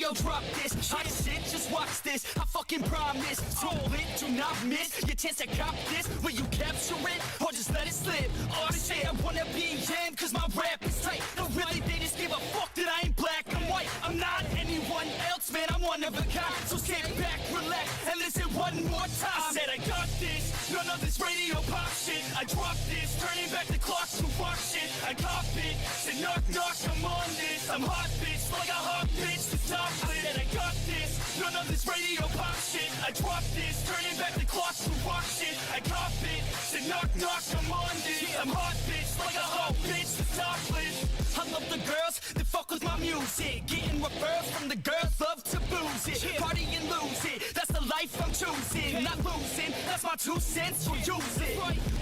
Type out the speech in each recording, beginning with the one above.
yo, drop this. Hot shit, just watch this. I fucking promise. Roll it, do not miss. Your chance to cop this. Will you capture it or just let it slip? All this shit, I wanna be him, cause my rap is tight. No, really, they just give a fuck that I ain't black, I'm white. I'm not anyone else, man, I'm one of a kind. So sit back, relax, and listen one more time. I said I got this, none of this radio pop shit. I dropped this, turning back the clock to rock shit. I cop it, said knock, knock, I'm on this. I'm hot, bitch, like a hot bitch to stop it. And I got this, none of this radio pop shit. I dropped this, turning back the clock to rock shit. I cop it, said knock, knock, I'm on this. I'm hot, bitch, like a hot bitch to stop it. I love the girls that fuck with my music. Getting referrals from the girls, love to booze it. Party and lose it, that's the life I'm choosing. Not losing, that's my 2 cents, so use it.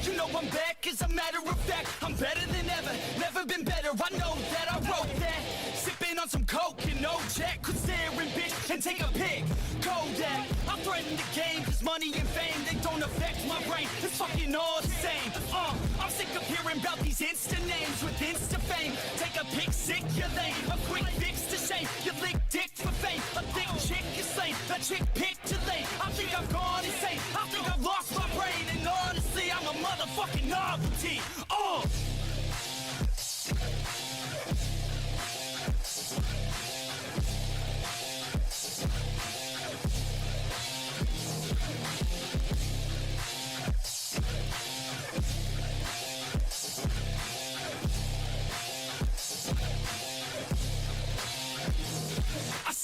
You know I'm back, as a matter of fact. I'm better than ever, never been better. I know that, I wrote that. Sipping on some coke and no jack. Could stare and bitch and take a pic. Kodak, I threaten the game, cause money and fame, they don't affect my brain. It's fucking all the same. I'm sick of hearing about these Insta names with Insta fame. Take a pic, sick, you're lame. A quick fix to shame. You lick dick for fame. A thick chick is slain. A chick picked too late. I think I've gone insane. I think I've lost my brain. And honestly, I'm a motherfucking novelty.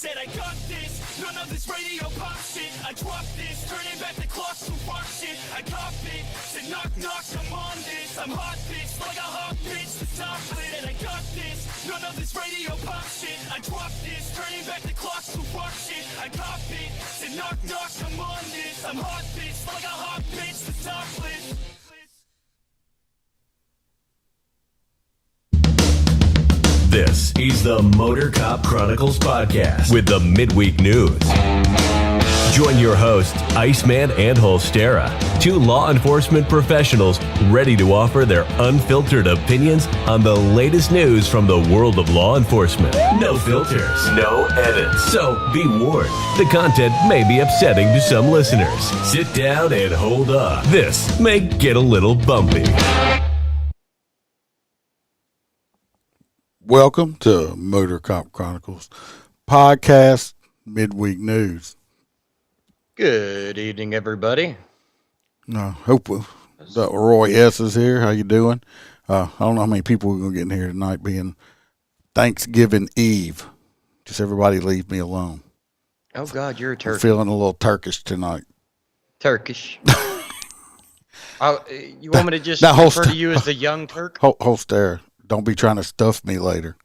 Said I got this, none of this radio pop shit. I dropped this, turning back the clock to rock shit. I cop it, said knock, knock, I'm on this. I'm hot, bitch, like a hot bitch to stop it. And I got this, none of this radio pop shit. I dropped this, turning back the clock to rock shit. I cop it, said knock, knock, I'm on this. I'm hot, bitch, like a hot bitch to stop it. This is the Motor Cop Chronicles podcast with the midweek news. Join your hosts, Iceman and Holstera, 2 law enforcement professionals ready to offer their unfiltered opinions on the latest news from the world of law enforcement. No filters, no edits. So be warned, the content may be upsetting to some listeners. Sit down and hold up. This may get a little bumpy. Welcome to Motor Cop Chronicles podcast midweek news. Good evening, everybody. Hope Roy S is here. How you doing? I don't know how many people we're going to get in here tonight, being Thanksgiving Eve. Just everybody leave me alone. Oh, God, you're a turkey. I'm feeling a little Turkish tonight. Turkish. You want me to just refer to you as the young Turk? Hold there. Don't be trying to stuff me later.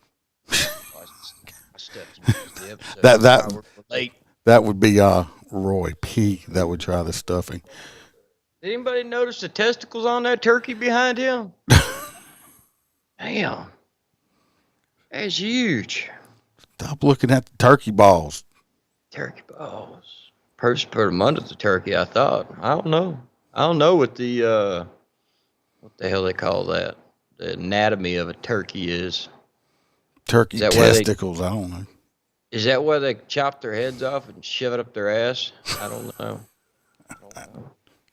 That would be Roy P. that would try the stuffing. Did anybody notice the testicles on that turkey behind him? Damn. That's huge. Stop looking at the turkey balls. Turkey balls. First put them under the turkey, I thought. I don't know what the hell they call that. The anatomy of a turkey is. Turkey testicles, I don't know. Is that why they chop their heads off and shove it up their ass? I don't know.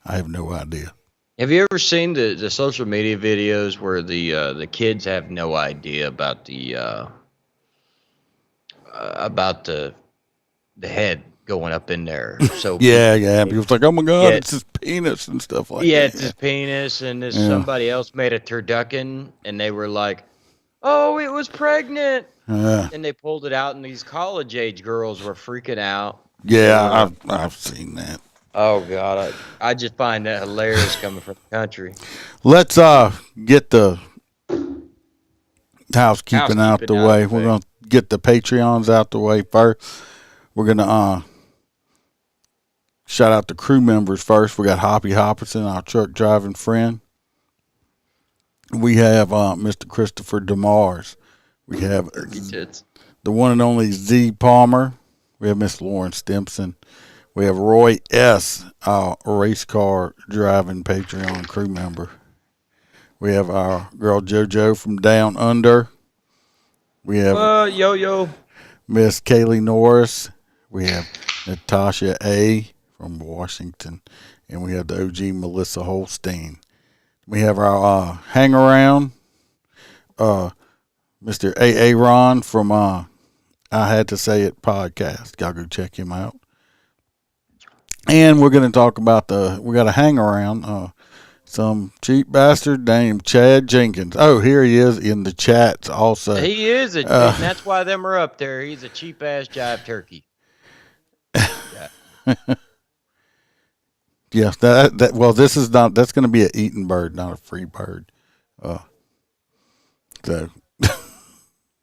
I have no idea. Have you ever seen the social media videos where the kids have no idea about the head going up in there? So yeah. People's like, oh my God, it's his penis and stuff like that. Yeah, it's his penis, and somebody else made a turducken, and they were like, oh, it was pregnant. And they pulled it out, and these college-age girls were freaking out. Yeah, I've seen that. Oh, God. I just find that hilarious coming from the country. Let's get the housekeeping out the way. We're going to get the Patreons out the way first. We're going to shout out the crew members first. We got Hoppy Hopperson, our truck driving friend. We have Mr. Christopher DeMars. We have the one and only Z Palmer. We have Miss Lauren Stimpson. We have Roy S., our race car driving Patreon crew member. We have our girl JoJo from Down Under. We have yo. Miss Kaylee Norris. We have Natasha A. from Washington. And we have the OG Melissa Holstein. We have our hang around, Mr. A. Ron from I Had to Say It podcast. Y'all go check him out. And we're going to talk about we got a hang around, some cheap bastard named Chad Jenkins. Oh, here he is in the chats also. He is, and that's why them are up there. He's a cheap-ass jive turkey. Yeah, well, this is not. That's going to be an eaten bird, not a free bird. So.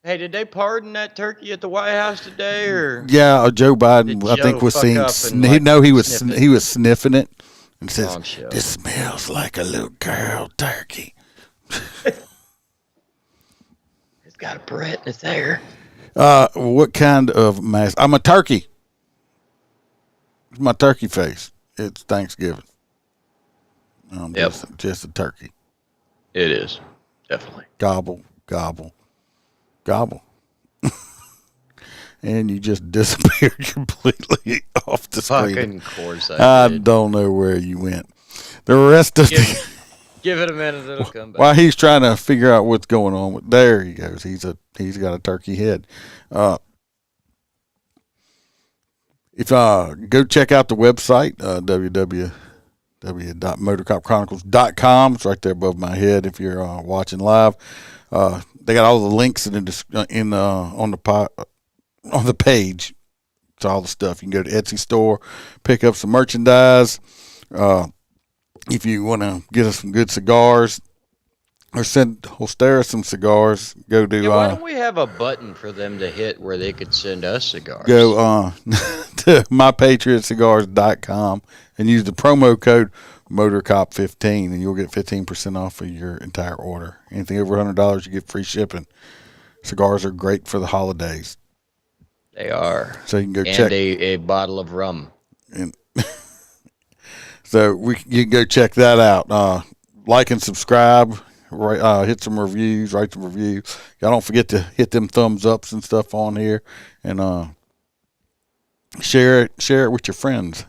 Hey, did they pardon that turkey at the White House today, or? Yeah, Joe Biden. I think was seen. He was sniffing it and says, "This smells like a little girl turkey." It's got a Brett in its hair. What kind of mask? I'm a turkey. It's my turkey face. It's Thanksgiving. Just a turkey. It is. Definitely. Gobble, gobble, gobble. And you just disappeared completely off the screen. Fucking course I did. Don't know where you went. The rest of Give it a minute, it'll come back. While he's trying to figure out what's going on, there he goes. He's got a turkey head. If go check out the website, www.motorcopchronicles.com. It's right there above my head if you're watching live. They got all the links on the page. It's all the stuff. You can go to Etsy store, pick up some merchandise. If you want to get us some good cigars, or send Holstera some cigars, go to. Why don't we have a button for them to hit where they could send us cigars? Go to mypatriotcigars.com and use the promo code MotorCop15, and you'll get 15% off of your entire order. Anything over $100, you get free shipping. Cigars are great for the holidays. They are. So you can go check. And a bottle of rum. And so you can go check that out. Like and subscribe. Hit some reviews, write some reviews. Y'all don't forget to hit them thumbs ups and stuff on here, and share it with your friends.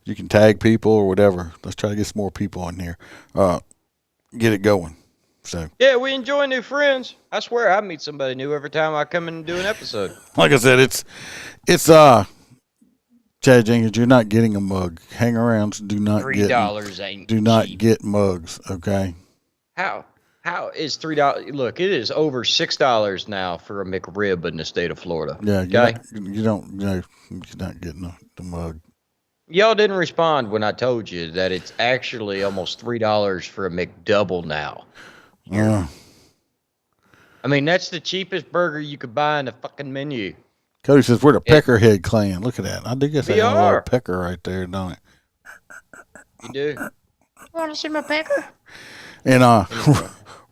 You can tag people or whatever. Let's try to get some more people on here. Get it going. So yeah, we enjoy new friends. I swear I meet somebody new every time I come in and do an episode. Like I said, it's Chad Jenkins. You're not getting a mug. Hang-arounds do not get $3 ain't do not cheap. get mugs. Okay. How is $3? Look, it is over $6 now for a McRib in the state of Florida. Yeah, okay? you're not getting the mug. Y'all didn't respond when I told you that it's actually almost $3 for a McDouble now. Yeah. I mean, that's the cheapest burger you could buy in the fucking menu. Cody says we're the Peckerhead clan. Look at that. I do guess I got a little pecker right there, don't it? You do. Want to see my pecker? And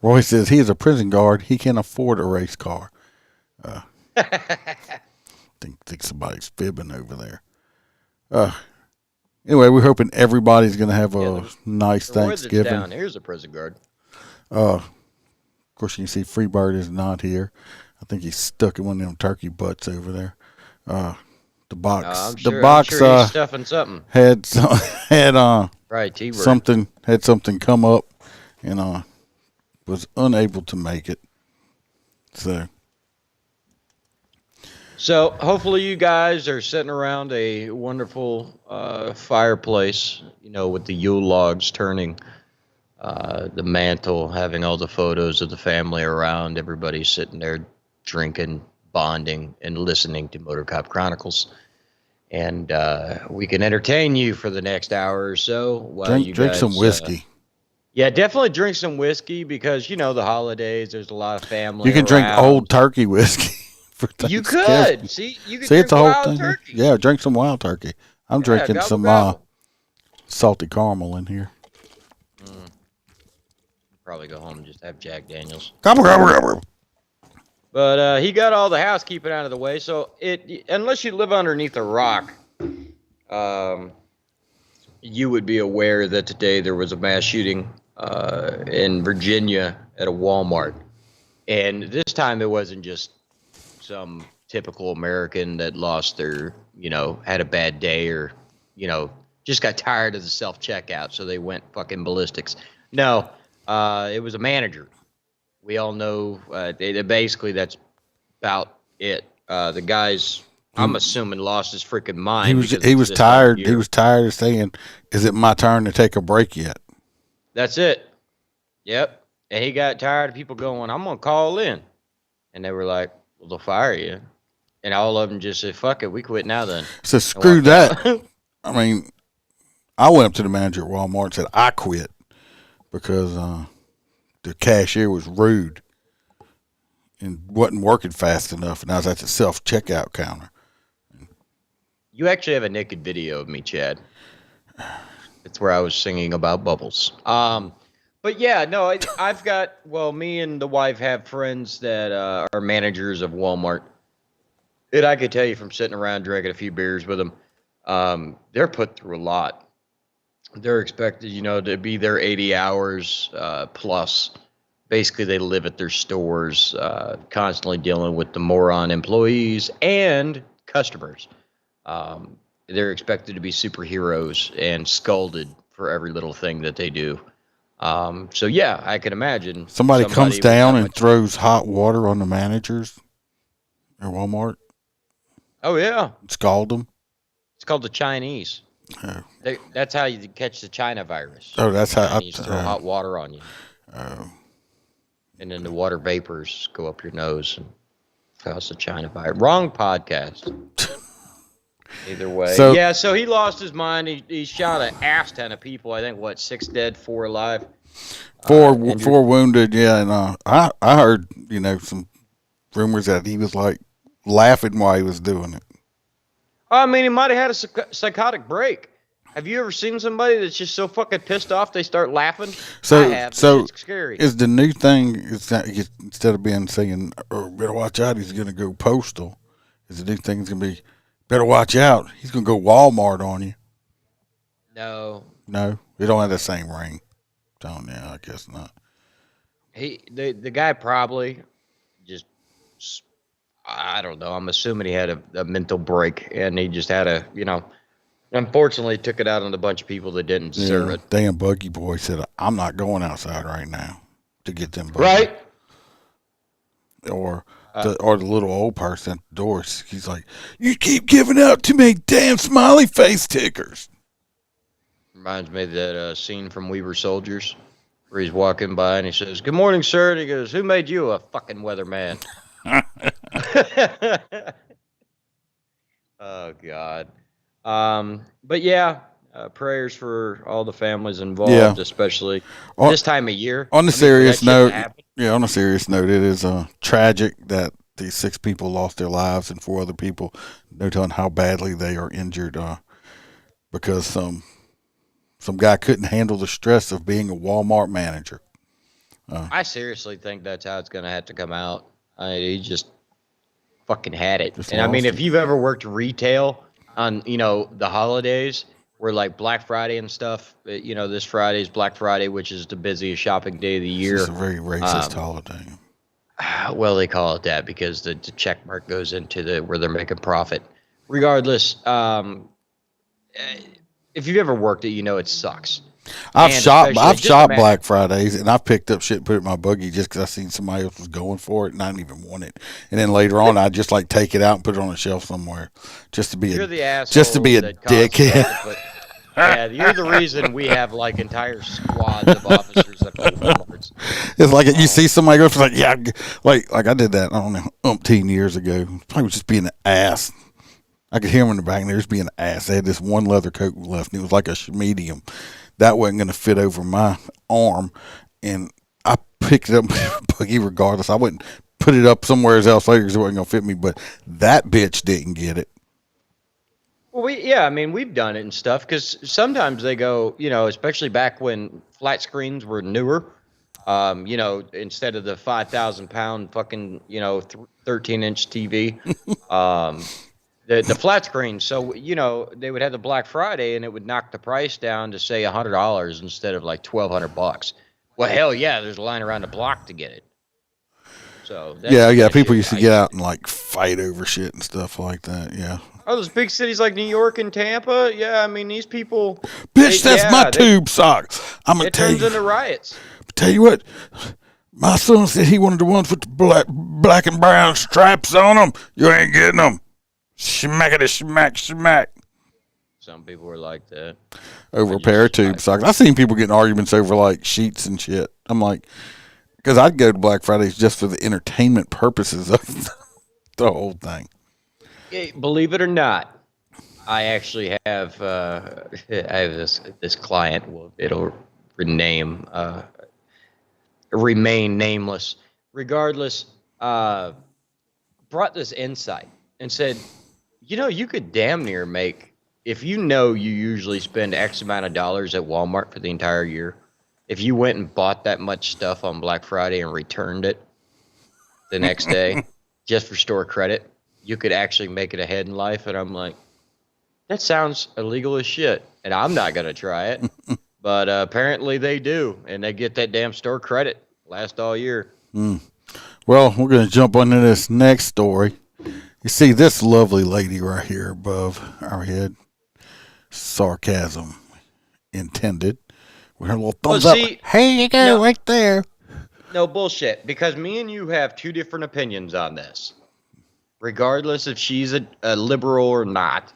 Roy says he is a prison guard. He can't afford a race car. Think somebody's fibbing over there. Anyway, we're hoping everybody's going to have a nice Thanksgiving. Down here's a prison guard. Of course, you can see Freebird is not here. I think he's stuck in one of them turkey butts over there. The box, I'm the box he's stuffing something. had Right, T-Bird. something come up, and was unable to make it. So hopefully you guys are sitting around a wonderful fireplace, with the Yule logs turning, the mantle, having all the photos of the family around, everybody sitting there drinking, bonding, and listening to Motor Cop Chronicles. And we can entertain you for the next hour or so while you drink guys, some whiskey. Yeah, definitely drink some whiskey because, the holidays, there's a lot of family You can drink old turkey whiskey. You could. See, you could See, drink it's a whole wild thing. turkey. Yeah, drink some wild turkey. I'm drinking gobble, some gobble. salty caramel in here. Probably go home and just have Jack Daniels. Gobble, gobble, gobble. But he got all the housekeeping out of the way, so unless you live underneath a rock, you would be aware that today there was a mass shooting in Virginia at a Walmart. And this time it wasn't just some typical American that lost their, had a bad day or, just got tired of the self-checkout, so they went fucking ballistics. No, it was a manager. We all know, basically that's about it. The guy's, I'm assuming, lost his freaking mind. He was tired. He was tired of saying, "Is it my turn to take a break yet?" That's it. Yep. And he got tired of people going, "I'm gonna call in," and they were like, "Well, they'll fire you." And all of them just said, "Fuck it, we quit now then." So screw that. I mean, I went up to the manager at Walmart and said I quit because the cashier was rude and wasn't working fast enough, and I was at the self-checkout counter. You actually have a naked video of me, Chad. It's where I was singing about bubbles. But yeah, no, I've got, me and the wife have friends that are managers of Walmart. And I could tell you from sitting around drinking a few beers with them, they're put through a lot. They're expected, to be there 80 hours plus. Basically, they live at their stores, constantly dealing with the moron employees and customers. They're expected to be superheroes and scolded for every little thing that they do. So, yeah, I can imagine. Somebody comes down and throws hot water on the managers at Walmart. Oh, yeah. Scald them. It's called the Chinese. Oh. That's how you catch the China virus. Oh, that's how you throw hot water on you. Oh. And then the water vapors go up your nose and cause the China virus. Wrong podcast. Either way. So he lost his mind. He shot an ass ton of people. I think, 6 dead, 4 alive. 4 wounded, yeah. And I heard, some rumors that he was, laughing while he was doing it. I mean, he might have had a psychotic break. Have you ever seen somebody that's just so fucking pissed off they start laughing? I have. It's scary. Is the new thing, instead of saying, "Oh, better watch out, he's going to go postal," is the new thing going to be, "Better watch out, he's going to go Walmart on you"? No. No? They don't have the same ring. I guess not. The guy probably just, I don't know. I'm assuming he had a mental break, and he just had unfortunately took it out on a bunch of people that didn't deserve it. Damn Buggy Boy said, "I'm not going outside right now to get them buggy." Right. Or the little old person at the door, he's like, "You keep giving out too many damn smiley face tickers." Reminds me of that scene from We Were Soldiers where he's walking by and he says, "Good morning, sir." And he goes, "Who made you a fucking weatherman?" Oh, God. But yeah, prayers for all the families involved, especially this time of year. On a serious note, it is tragic that these 6 people lost their lives and 4 other people, no telling how badly they are injured because some guy couldn't handle the stress of being a Walmart manager. I seriously think that's how it's going to have to come out. He just fucking had it. And I mean, if you've ever worked retail on, the holidays where like Black Friday and stuff, this Friday is Black Friday, which is the busiest shopping day of the year. It's a very racist holiday. Well, they call it that because the check mark goes into where they're making profit. Regardless, if you've ever worked it, it sucks. I've shopped Black Fridays, and I've picked up shit and put it in my buggy just because I seen somebody else was going for it, and I didn't even want it. And then later on, I just take it out and put it on a shelf somewhere, just to be a dickhead. Yeah, you're the reason we have entire squads of officers at Walmarts. It's like you see somebody go, like I did that, I don't know, umpteen years ago. Probably was just being an ass. I could hear him in the back, and they were just being an ass. They had this one leather coat left, and it was like a medium. That wasn't going to fit over my arm, and I picked it up buggy regardless. I wouldn't put it up somewhere else later because it wasn't going to fit me, but that bitch didn't get it. Well, we've done it and stuff because sometimes they go, especially back when flat screens were newer, instead of the 5,000-pound fucking, 13-inch TV, the flat screen. So, they would have the Black Friday and it would knock the price down to say $100 instead of $1,200. Well, hell yeah, there's a line around the block to get it. So that's Yeah. that People shit used to I get out and, see. like, fight over shit and stuff like that. Yeah. That's People shit used to I get see. out and, like, fight over shit and stuff like that. Yeah. Oh, those big cities like New York and Tampa. Yeah, I mean these people. Bitch, that's my They tube sock. I'm gonna it turns into tell riots. you what. My son said he wanted the ones with the black and brown stripes on them. You ain't getting them. Smackety smack smack. Some people are like that. Over a pair of tube socks. I've seen people getting arguments over, like, sheets and shit. I'm like, because I'd go to Black Fridays just for the entertainment purposes of the whole thing. Believe it or not, I actually have I have this client. Well, it'll rename remain nameless. Regardless, brought this insight and said, you could damn near make, if you usually spend X amount of dollars at Walmart for the entire year, if you went and bought that much stuff on Black Friday and returned it the next day just for store credit, you could actually make it ahead in life. And I'm like, that sounds illegal as shit, and I'm not going to try it. But apparently they do, and they get that damn store credit last all year. Well, we're going to jump into this next story. You see this lovely lady right here above our head. Sarcasm intended. With her little thumbs up. Here you go, right there. No bullshit, because me and you have two different opinions on this. Regardless if she's a liberal or not.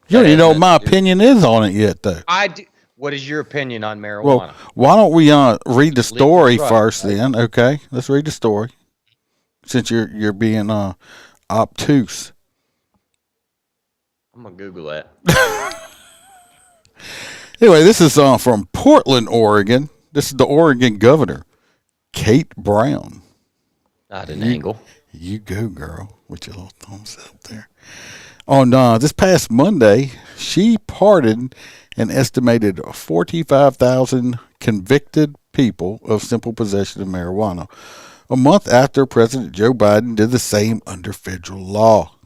You don't even know what my opinion is on it yet, though. I do. What is your opinion on marijuana? Well, why don't we read the story first, then? Okay, let's read the story. Since you're being obtuse. I'm gonna Google that. Anyway, this is from Portland, Oregon. This is the Oregon governor, Kate Brown. Not an angle. You go, girl, with your little thumbs up there. On this past Monday, she pardoned an estimated 45,000 convicted people of simple possession of marijuana, a month after President Joe Biden did the same under federal law.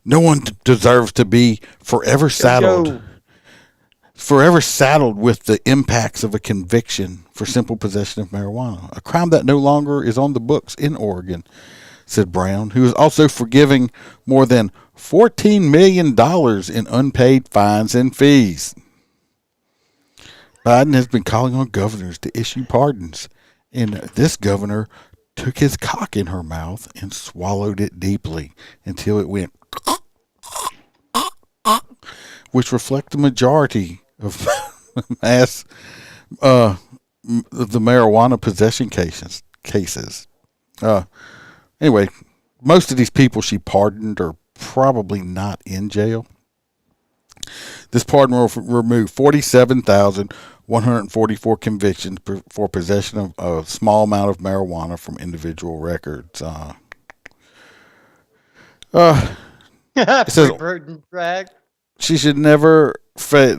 No one deserves to be forever saddled with the impacts of a conviction for simple possession of marijuana, a crime that no longer is on the books in Oregon, said Brown, who is also forgiving more than $14 million in unpaid fines and fees. Biden has been calling on governors to issue pardons, and this governor took his cock in her mouth and swallowed it deeply until it went, which reflect the majority of the marijuana possession cases. Anyway, most of these people she pardoned are probably not in jail. This pardon will remove 47,144 convictions for possession of a small amount of marijuana from individual records. It says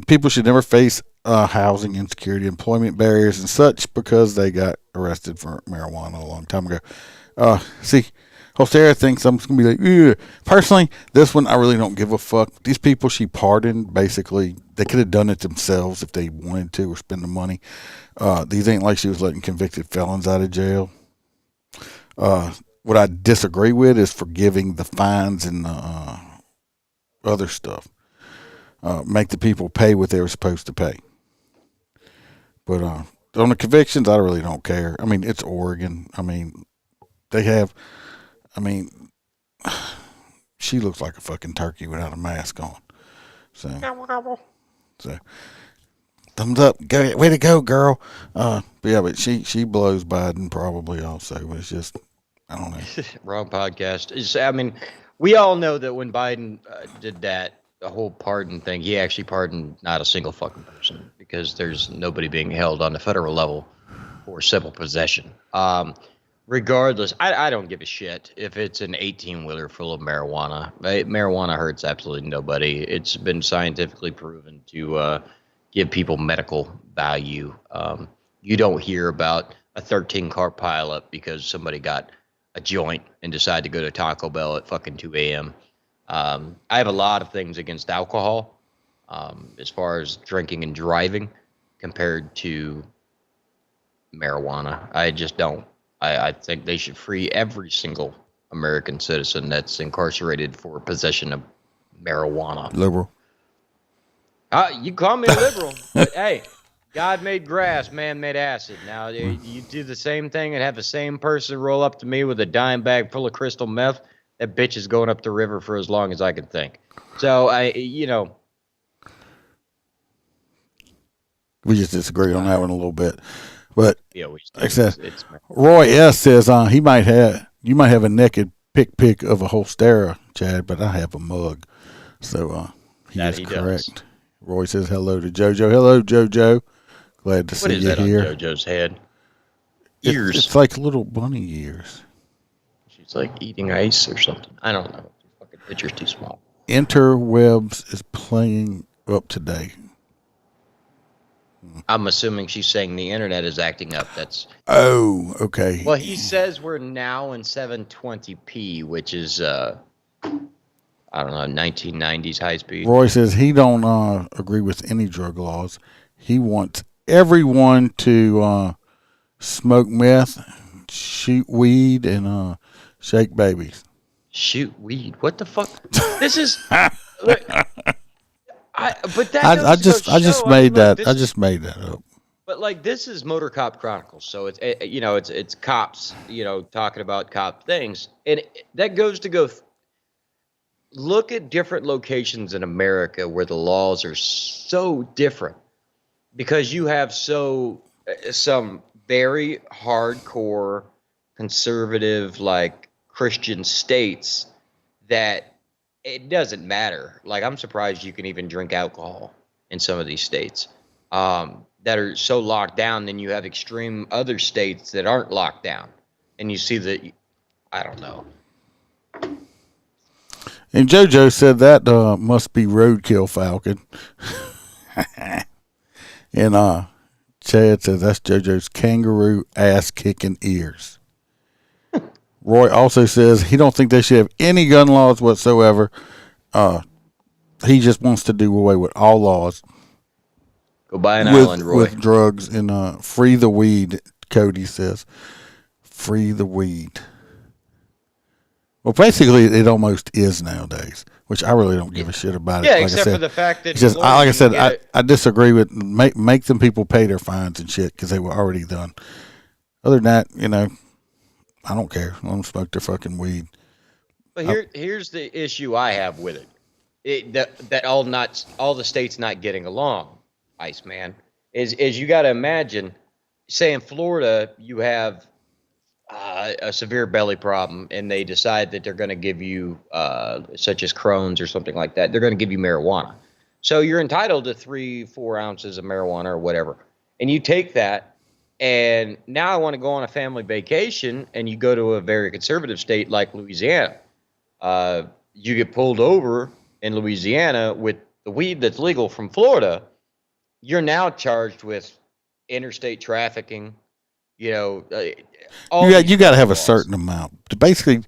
people should never face housing insecurity, employment barriers, and such because they got arrested for marijuana a long time ago. See, Hostera thinks I'm just going to be like, ugh. Personally, this one, I really don't give a fuck. These people she pardoned, basically, they could have done it themselves if they wanted to or spend the money. These ain't like she was letting convicted felons out of jail. What I disagree with is forgiving the fines and other stuff. Make the people pay what they were supposed to pay. But on the convictions, I really don't care. I mean, it's Oregon. I mean, she looks like a fucking turkey without a mask on. So thumbs up. Way to go, girl. But she blows Biden probably also. But it's just, I don't know. Wrong podcast. We all know that when Biden did that, the whole pardon thing, he actually pardoned not a single fucking person because there's nobody being held on the federal level for simple possession. Regardless, I don't give a shit if it's an 18-wheeler full of marijuana. Marijuana hurts absolutely nobody. It's been scientifically proven to give people medical value. You don't hear about a 13-car pileup because somebody got a joint and decided to go to Taco Bell at fucking 2 a.m. I have a lot of things against alcohol as far as drinking and driving compared to marijuana. I just don't. I think they should free every single American citizen that's incarcerated for possession of marijuana. Liberal. You call me a liberal, but hey, God made grass, man made acid. Now, you do the same thing and have the same person roll up to me with a dime bag full of crystal meth, that bitch is going up the river for as long as I can think. So, We just disagree on that one a little bit. But yeah, like I said, Roy S. says you might have a naked pic of a Holstera, Chad, but I have a mug. So he is correct. Does. Roy says hello to JoJo. Hello, JoJo. Glad to see you here. What is that on JoJo's head? Ears. It's like little bunny ears. She's like eating ice or something. I don't know. The fucking picture's too small. Interwebs is playing up today. I'm assuming she's saying the internet is acting up. That's okay. Well, he says we're now in 720p, which is I don't know, 1990s high speed. Roy says he don't agree with any drug laws. He wants everyone to smoke meth, shoot weed, and shake babies. Shoot weed? What the fuck? This is. Look, I just made that up. But like, this is Motor Cop Chronicles, so it's cops, talking about cop things, and that goes to go. Look at different locations in America where the laws are so different, because you have some very hardcore conservative like Christian states that. It doesn't matter. Like, I'm surprised you can even drink alcohol in some of these states that are so locked down. Then you have extreme other states that aren't locked down. And you see that, I don't know. And JoJo said that must be roadkill Falcon. And Chad says that's JoJo's kangaroo ass-kicking ears. Roy also says he don't think they should have any gun laws whatsoever. He just wants to do away with all laws. Go buy an island, Roy. With drugs and free the weed, Cody says. Free the weed. Well, basically, it almost is nowadays, which I really don't give a shit about it. Yeah, like except for the fact that... Just, like I said, I disagree with... Make them people pay their fines and shit because they were already done. Other than that, I don't care. Let them smoke their fucking weed. But here's the issue I have with it. That all the states not getting along, Iceman, is you got to imagine, say in Florida, you have a severe belly problem, and they decide that they're going to give you, such as Crohn's or something like that, they're going to give you marijuana. So you're entitled to 3-4 ounces of marijuana or whatever. And you take that, and now I want to go on a family vacation, and you go to a very conservative state like Louisiana. You get pulled over in Louisiana with the weed that's legal from Florida. You're now charged with interstate trafficking. You got to have a certain amount. Basically,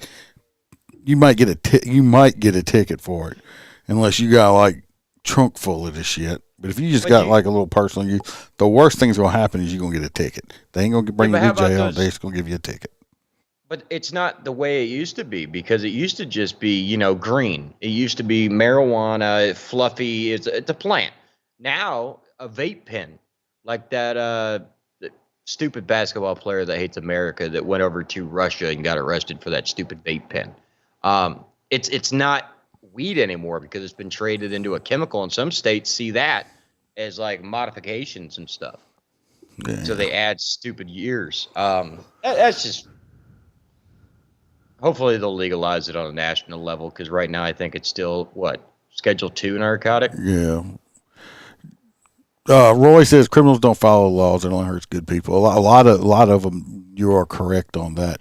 you might get a ticket for it, unless you got like trunk full of this shit. But if you just got like a little personal use, the worst thing's gonna happen is you're gonna get a ticket. They ain't gonna bring you to jail. They're just gonna give you a ticket. But it's not the way it used to be, because it used to just be, green. It used to be marijuana, fluffy. It's a plant. Now a vape pen, like that stupid basketball player that hates America that went over to Russia and got arrested for that stupid vape pen. It's not weed anymore because it's been traded into a chemical, and some states see that as like modifications and stuff. Yeah. So they add stupid years. That's just, hopefully they'll legalize it on a national level, because right now I think it's still Schedule 2 narcotic. Yeah. Roy says criminals don't follow laws; it only hurts good people. A lot of them. You are correct on that.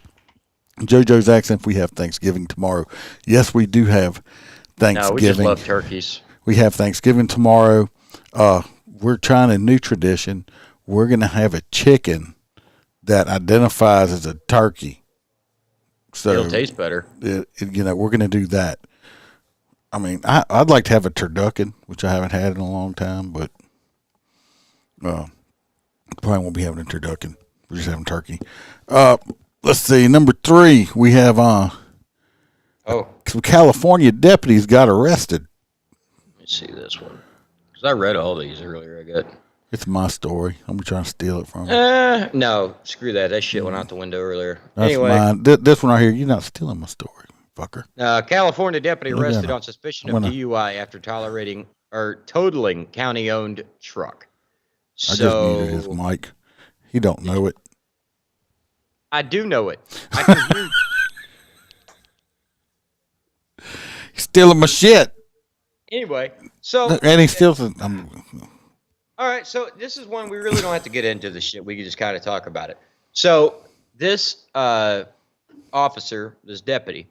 JoJo's asking if we have Thanksgiving tomorrow. Yes, we do have Thanksgiving. No, we just love turkeys. We have Thanksgiving tomorrow. We're trying a new tradition. We're going to have a chicken that identifies as a turkey. So it'll taste better. We're going to do that. I mean, I'd like to have a turducken, which I haven't had in a long time, but probably won't be having a turducken. We're just having turkey. Let's see. Number 3, we have some California deputies got arrested. Let me see this one. Because I read all these earlier, I got. It's my story. I'm trying to steal it from you. No, screw that. That shit went out the window earlier. That's anyway, mine. This one right here, you're not stealing my story, fucker. California deputy Look at arrested him. on suspicion of DUI after totaling county-owned truck. I just muted his mic. He don't know it. I do know it. I can hear. He's stealing my shit. Anyway, so And he steals. all right, so this is one we really don't have to get into the shit. We can just kind of talk about it. So this officer, this deputy,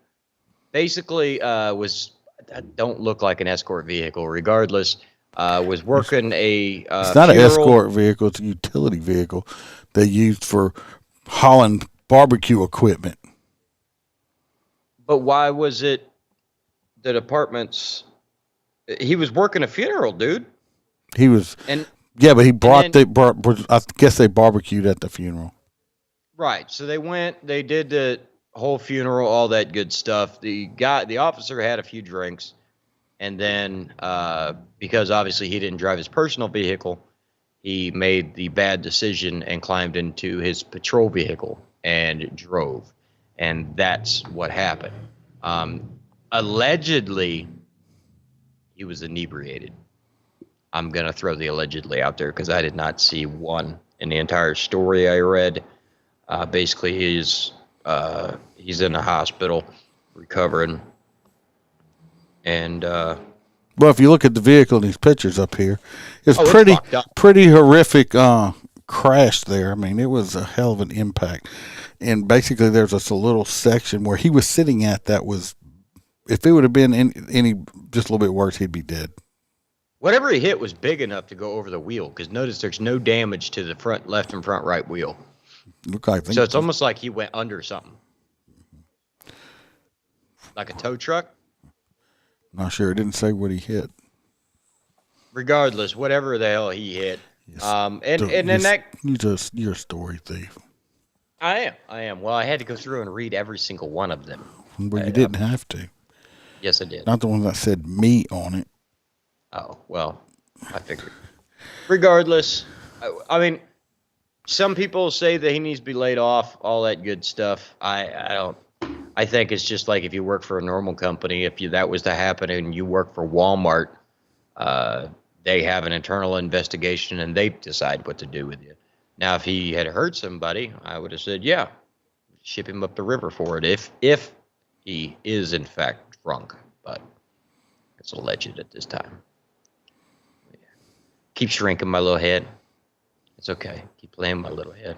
basically don't look like an escort vehicle. Regardless, was working a. It's not an funeral. escort vehicle. It's a utility vehicle they used for hauling barbecue equipment. But why was it the department's? He was working a funeral, dude. He was. Yeah, but he I guess they barbecued at the funeral. Right. So they went, they did the whole funeral, all that good stuff. The officer had a few drinks, and then because obviously he didn't drive his personal vehicle, he made the bad decision and climbed into his patrol vehicle and drove. And that's what happened. Allegedly, he was inebriated. I'm going to throw the allegedly out there because I did not see one in the entire story I read. Basically, he's in the hospital recovering. And well, if you look at the vehicle in these pictures up here, it's it's pretty horrific crash there. I mean, it was a hell of an impact. And basically, there's just a little section where he was sitting at that was, if it would have been any just a little bit worse, he'd be dead. Whatever he hit was big enough to go over the wheel, because notice there's no damage to the front left and front right wheel. So it's almost like he went under something. Like a tow truck? Not sure. It didn't say what he hit. Regardless, whatever the hell he hit. You're a story thief. I am. Well, I had to go through and read every single one of them. Well, you didn't have to. Yes, I did. Not the one that said meat on it. Oh, well, I figured. Regardless, I mean, some people say that he needs to be laid off, all that good stuff. I don't. I think it's just like if you work for a normal company, if that was to happen and you work for Walmart, they have an internal investigation and they decide what to do with you. Now, if he had hurt somebody, I would have said, yeah, ship him up the river for it if he is, in fact, drunk. But it's alleged at this time. Keep shrinking my little head. It's okay. Keep playing my little head.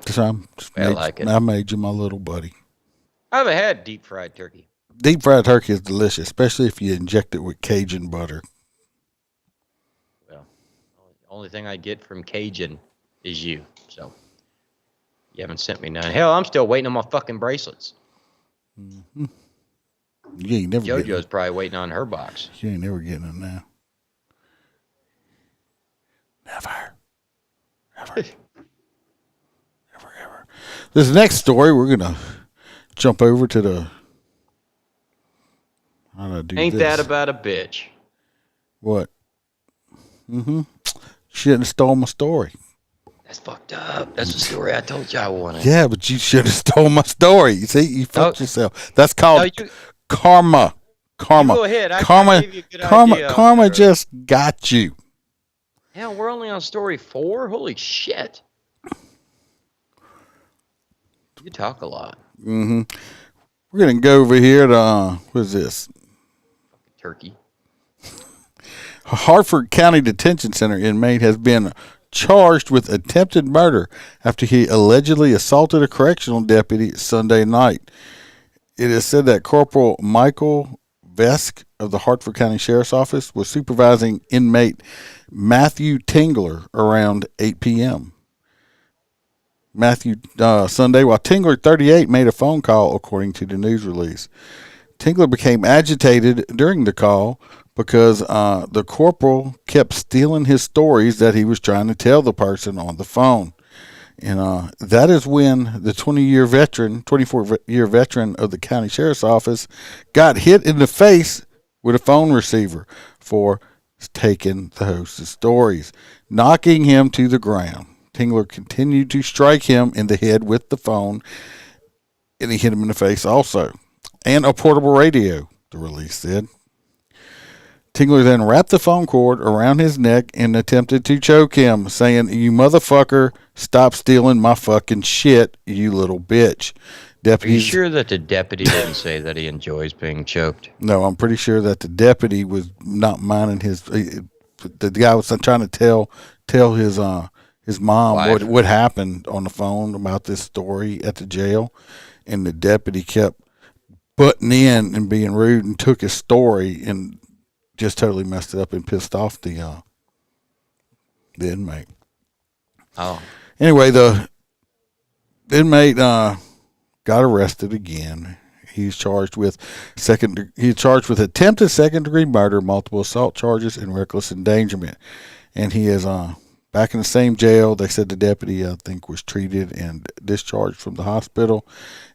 I like it. I made you my little buddy. I haven't had deep fried turkey. Deep fried turkey is delicious, especially if you inject it with Cajun butter. Well, the only thing I get from Cajun is you. So you haven't sent me none. Hell, I'm still waiting on my fucking bracelets. Mm-hmm. You ain't never. JoJo's probably waiting on her box. You ain't never getting them now. Never. Ever. Ever. This next story, we're going to jump over to the... How do I do Ain't this? that about a bitch? What? Mm-hmm. Shouldn't have stole my story. That's fucked up. That's the story I told you I wanted. Yeah, but you should have stole my story. You see, you fucked yourself. That's called karma. Karma. You go ahead. I gave you a good idea. Karma just got you. Hell, we're only on story 4? Holy shit. You talk a lot. Mm-hmm. We're going to go over here to, what is this? Turkey. Hartford County Detention Center inmate has been charged with attempted murder after he allegedly assaulted a correctional deputy Sunday night. It is said that Corporal Michael Vesk of the Hartford County Sheriff's Office was supervising inmate Matthew Tingler around 8 p.m. Sunday, while Tingler, 38, made a phone call, according to the news release. Tingler became agitated during the call because the corporal kept stealing his stories that he was trying to tell the person on the phone. And that is when the 24-year veteran of the county sheriff's office got hit in the face with a phone receiver for taking the host's stories, knocking him to the ground. Tingler continued to strike him in the head with the phone, and he hit him in the face also. And a portable radio, the release said. Tingler then wrapped the phone cord around his neck and attempted to choke him, saying, "You motherfucker, stop stealing my fucking shit, you little bitch." Are you sure that the deputy didn't say that he enjoys being choked? No, I'm pretty sure that the deputy was not minding his. The guy was trying to tell his mom what happened on the phone about this story at the jail, and the deputy kept butting in and being rude and took his story and just totally messed it up and pissed off the inmate. Oh. Anyway, the inmate got arrested again. He's charged with attempted second-degree murder, multiple assault charges, and reckless endangerment. And he is back in the same jail. They said the deputy, I think, was treated and discharged from the hospital.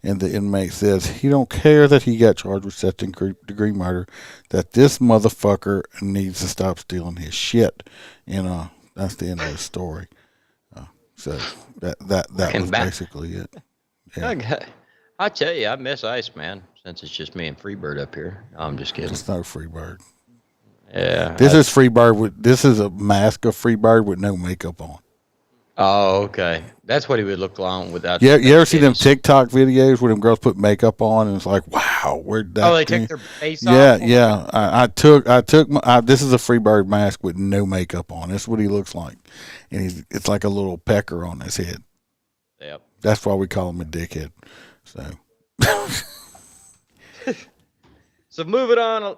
And the inmate says he don't care that he got charged with second-degree murder, that this motherfucker needs to stop stealing his shit. And that's the end of the story. So that was basically it. Yeah. I tell you, I miss Ice, man, since it's just me and Freebird up here. No, I'm just kidding. It's no Freebird. Yeah. This is Freebird this is a mask of Freebird with no makeup on. Oh, okay. That's what he would look like without. Yeah, you ever see them TikTok videos where them girls put makeup on and it's like, wow, where'd that? Oh, they take their face off. Yeah. I took this is a Freebird mask with no makeup on. That's what he looks like, and it's like a little pecker on his head. Yep. That's why we call him a dickhead. So. So moving on,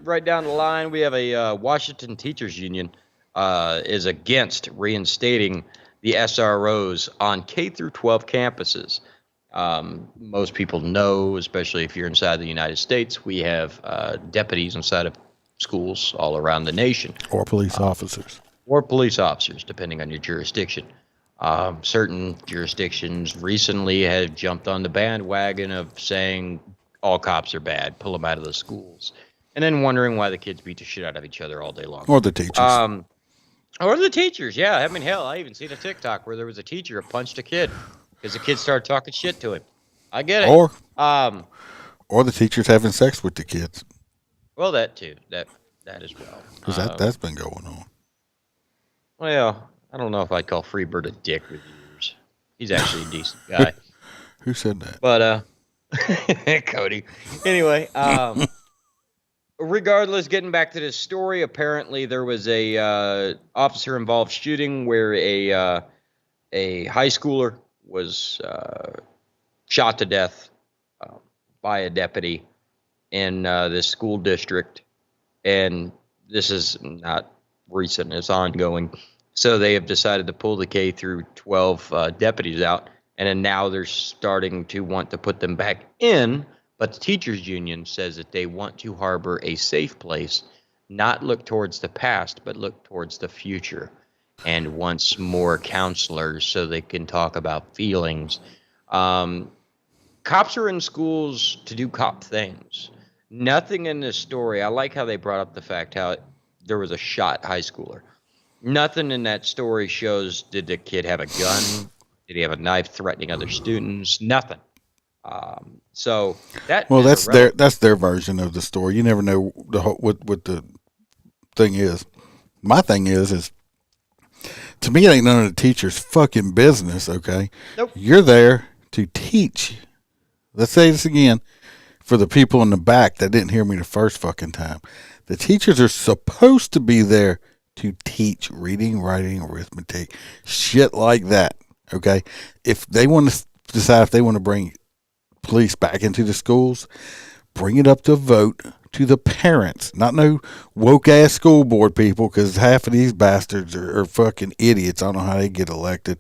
right down the line, we have a Washington Teachers Union is against reinstating the SROs on K through 12 campuses. Most people know, especially if you're inside the United States, we have deputies inside of schools all around the nation. Or police officers. Or police officers, depending on your jurisdiction. Certain jurisdictions recently have jumped on the bandwagon of saying all cops are bad, pull them out of the schools, and then wondering why the kids beat the shit out of each other all day long. Or the teachers. Or the teachers, yeah. I mean, hell, I even seen a TikTok where there was a teacher who punched a kid because the kid started talking shit to him. I get it. Or the teachers having sex with the kids. Well, that too. That as well. Because that's been going on. Well, I don't know if I'd call Freebird a dick with years. He's actually a decent guy. Who said that? But Cody. Anyway, regardless, getting back to this story, apparently there was a officer involved shooting where a high schooler was shot to death by a deputy in this school district, and this is not recent; it's ongoing. So they have decided to pull the K through 12 deputies out. And then now they're starting to want to put them back in. But the teachers union says that they want to harbor a safe place, not look towards the past, but look towards the future. And wants more counselors so they can talk about feelings. Cops are in schools to do cop things. Nothing in this story. I like how they brought up the fact how there was a shot high schooler. Nothing in that story shows, did the kid have a gun? Did he have a knife threatening other students? Nothing. So that. Well, that's their version of the story. You never know what the thing is. My thing is to me, it ain't none of the teacher's fucking business. Okay. Nope. You're there to teach. Let's say this again for the people in the back that didn't hear me the first fucking time. The teachers are supposed to be there to teach reading, writing, arithmetic, shit like that. Okay, if they want to decide if they want to bring police back into the schools, bring it up to vote to the parents, not no woke ass school board people, because half of these bastards are fucking idiots. I don't know how they get elected.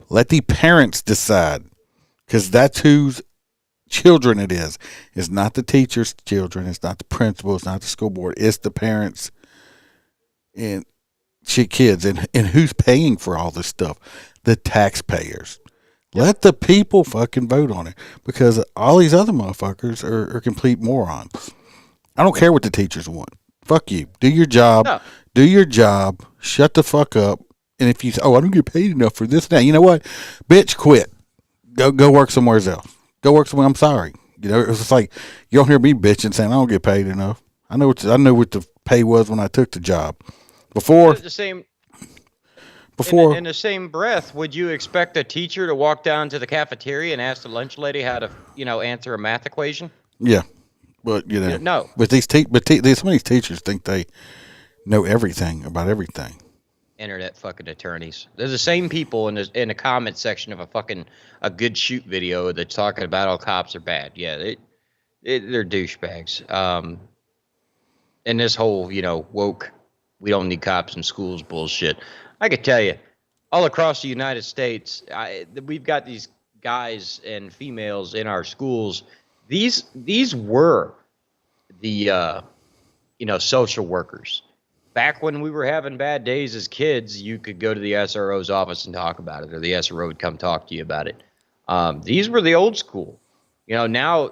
Let the parents decide, because that's whose children it is. It's not the teachers' children. It's not the principal. It's not the school board. It's the parents. And kids, and who's paying for all this stuff? The taxpayers. Let the people fucking vote on it, because all these other motherfuckers are complete morons. I don't care what the teachers want. Fuck you. Do your job. No. Do your job. Shut the fuck up. And if you say, I don't get paid enough for this now, you know what? Bitch, quit. Go work somewhere else. Go work somewhere. I'm sorry. You know, it's just like, you don't hear me bitching saying I don't get paid enough. I know what the pay was when I took the job. Before. The same. Before. In the same breath, would you expect a teacher to walk down to the cafeteria and ask the lunch lady how to, answer a math equation? Yeah. But, no. But some of these teachers think they know everything about everything. Internet fucking attorneys. They're the same people in the comment section of a good shoot video that's talking about all cops are bad. Yeah, they're douchebags. And this whole, woke, we don't need cops in schools bullshit. I could tell you, all across the United States, we've got these guys and females in our schools. These were the social workers. Back when we were having bad days as kids, you could go to the SRO's office and talk about it, or the SRO would come talk to you about it. These were the old school. Now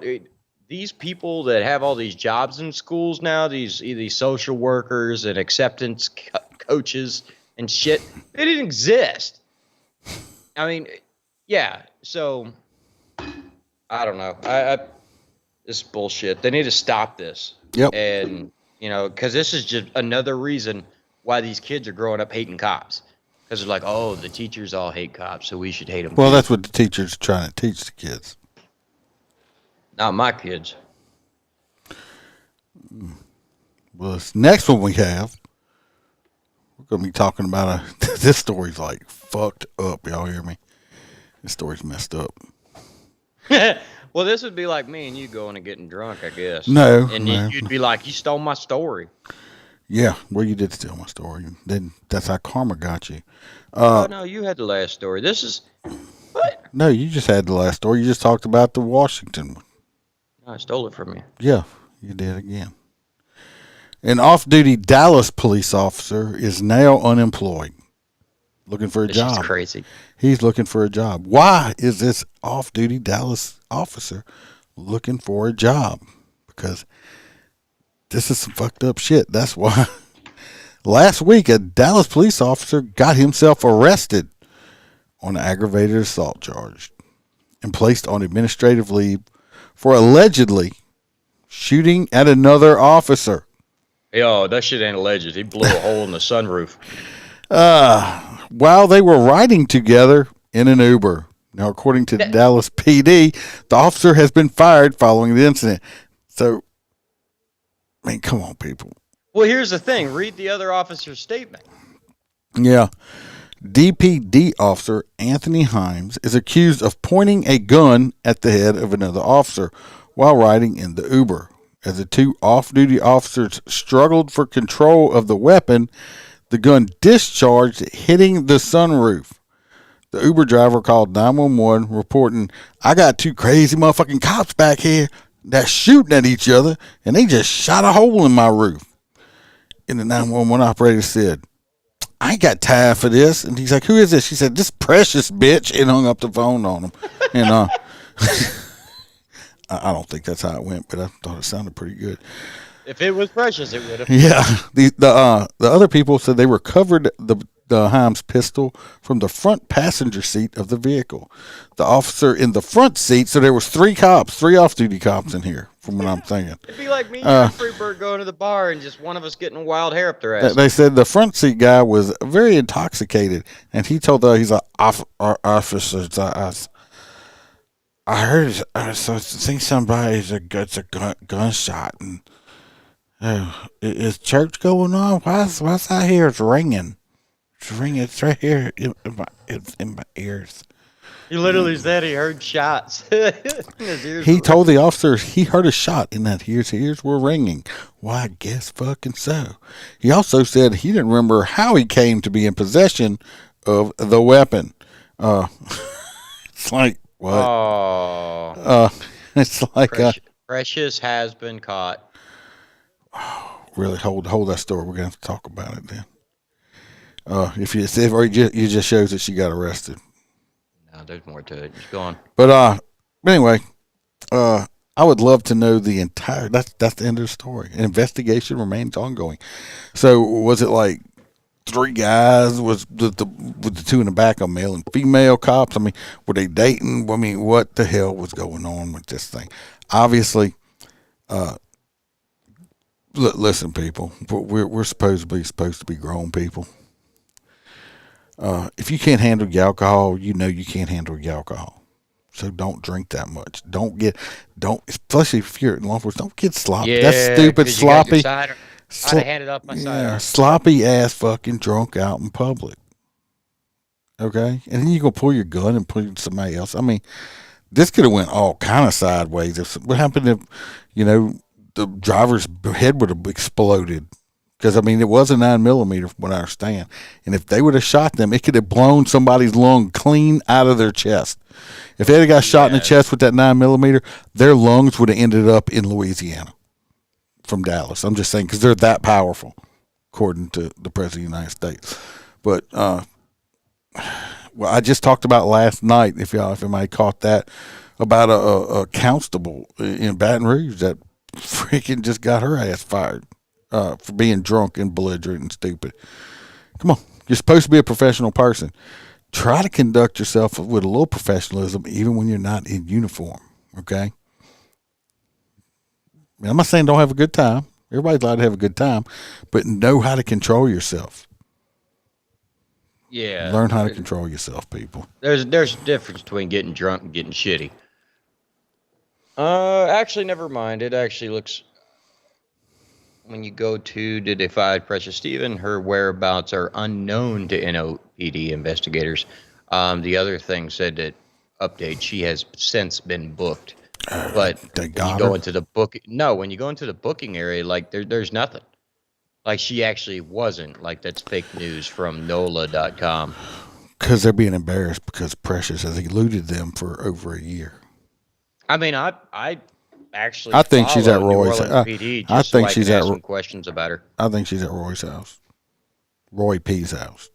these people that have all these jobs in schools now, these social workers and acceptance coaches and shit, they didn't exist. I mean, yeah. So I don't know. This is bullshit. They need to stop this. Yep. And because this is just another reason why these kids are growing up hating cops. Because they're like, oh, the teachers all hate cops, so we should hate them. Well, that's what the teacher's trying to teach the kids. Not my kids. Well, this next one we have, we're going to be talking about this story's like fucked up. Y'all hear me? This story's messed up. Well, this would be like me and you going and getting drunk, I guess. No. And you'd be like, you stole my story. Yeah, well, you did steal my story. Then that's how karma got you. Oh, no, you had the last story. This is... What? No, you just had the last story. You just talked about the Washington one. I stole it from you. Yeah, you did again. An off-duty Dallas police officer is now unemployed, looking for a job. This is crazy. He's looking for a job. Why is this off-duty Dallas officer looking for a job? Because this is some fucked up shit. That's why. Last week, a Dallas police officer got himself arrested on an aggravated assault charge and placed on administrative leave for allegedly shooting at another officer. Yo, that shit ain't alleged. He blew a hole in the sunroof. While they were riding together in an Uber. Now, according to the Dallas PD, the officer has been fired following the incident. So, I mean, come on, people. Well, here's the thing. Read the other officer's statement. Yeah. DPD officer Anthony Himes is accused of pointing a gun at the head of another officer while riding in the Uber. As the two off-duty officers struggled for control of the weapon, the gun discharged, hitting the sunroof. The Uber driver called 911 reporting, I got two crazy motherfucking cops back here that's shooting at each other, and they just shot a hole in my roof. And the 911 operator said, I ain't got time for this. And he's like, who is this? She said, this precious bitch, and hung up the phone on him. And I don't think that's how it went, but I thought it sounded pretty good. If it was precious, it would have. Yeah. The other people said they recovered the Himes pistol from the front passenger seat of the vehicle. The officer in the front seat, so there was three off-duty cops in here, from what I'm thinking. It'd be like me and Freebird going to the bar and just one of us getting wild hair up their ass. They said the front seat guy was very intoxicated, and he told he's like, officers, I heard, I think somebody's it's a gunshot, and is church going on? Why's I hear it's ringing? It's ringing. It's right here in my ears. He literally said he heard shots. He told the officer he heard a shot and that his ears were ringing. Well, I guess fucking so. He also said he didn't remember how he came to be in possession of the weapon. It's like, what? Oh. It's like Precious has been caught. Really hold that story. We're gonna have to talk about it then. If or you just shows that she got arrested. No, there's more to it. Just go on. But anyway, I would love to know the entire. That's the end of the story. An investigation remains ongoing. So was it like 3 guys? Was with the 2 in the back a male and female cops? I mean, were they dating? I mean, what the hell was going on with this thing? Obviously, listen, people. We're supposed to be grown people. If you can't handle the alcohol, you know you can't handle the alcohol. So don't drink that much. Especially if you're in law enforcement, don't get sloppy. Yeah, That's stupid, sloppy. I'd have handed off my side. Sloppy ass fucking drunk out in public. Okay? And then you go pull your gun and put it somebody else. I mean, this could have went all kind of sideways. What happened if, the driver's head would have exploded? Because, I mean, it was a 9mm from what I understand. And if they would have shot them, it could have blown somebody's lung clean out of their chest. If they had got shot in the chest with that 9mm, their lungs would have ended up in Louisiana from Dallas. I'm just saying, because they're that powerful, according to the President of the United States. But, well, I just talked about last night, if anybody caught that, about a constable in Baton Rouge that freaking just got her ass fired. For being drunk and belligerent and stupid. Come on. You're supposed to be a professional person. Try to conduct yourself with a little professionalism even when you're not in uniform, okay? I mean, I'm not saying don't have a good time. Everybody's allowed to have a good time, but know how to control yourself. Yeah. Learn how to control yourself, people. There's a difference between getting drunk and getting shitty. Actually, never mind. It actually looks... When you go to Defy Precious Stephen, her whereabouts are unknown to NOPD investigators. The other thing said that update, she has since been booked. But when you go into the when you go into the booking area, like there's nothing. Like she actually wasn't. Like that's fake news from NOLA.com. Because they're being embarrassed because Precious has eluded them for over a year. I mean, I think she's at Roy's. PD I think she's at some questions about her. I think she's at Roy's house. Roy P's house.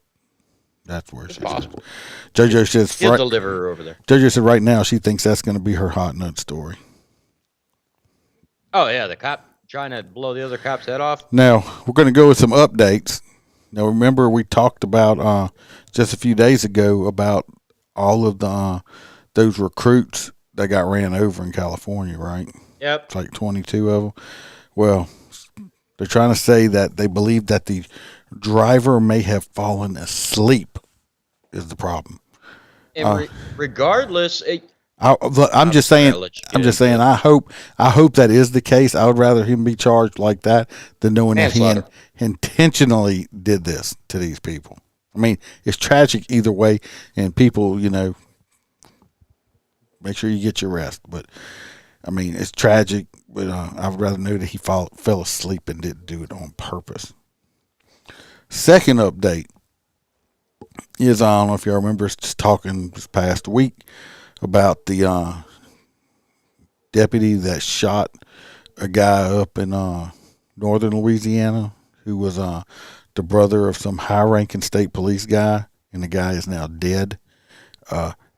That's where she's possible. At. JoJo says he'll deliver her over there. JoJo said right now she thinks that's going to be her hot nut story. Oh yeah, the cop trying to blow the other cop's head off. Now we're going to go with some updates. Now remember we talked about just a few days ago about all of the those recruits that got ran over in California, right? Yep. It's like 22 of them. Well, they're trying to say that they believe that the driver may have fallen asleep is the problem. And regardless, I'm just saying. I hope that is the case. I would rather him be charged like that than knowing that he intentionally did this to these people. I mean, it's tragic either way, and people, make sure you get your rest. But I mean, it's tragic, but I would rather know that he fell asleep and didn't do it on purpose. Second update is, I don't know if y'all remember us just talking this past week about the deputy that shot a guy up in northern Louisiana who was the brother of some high-ranking state police guy, and the guy is now dead.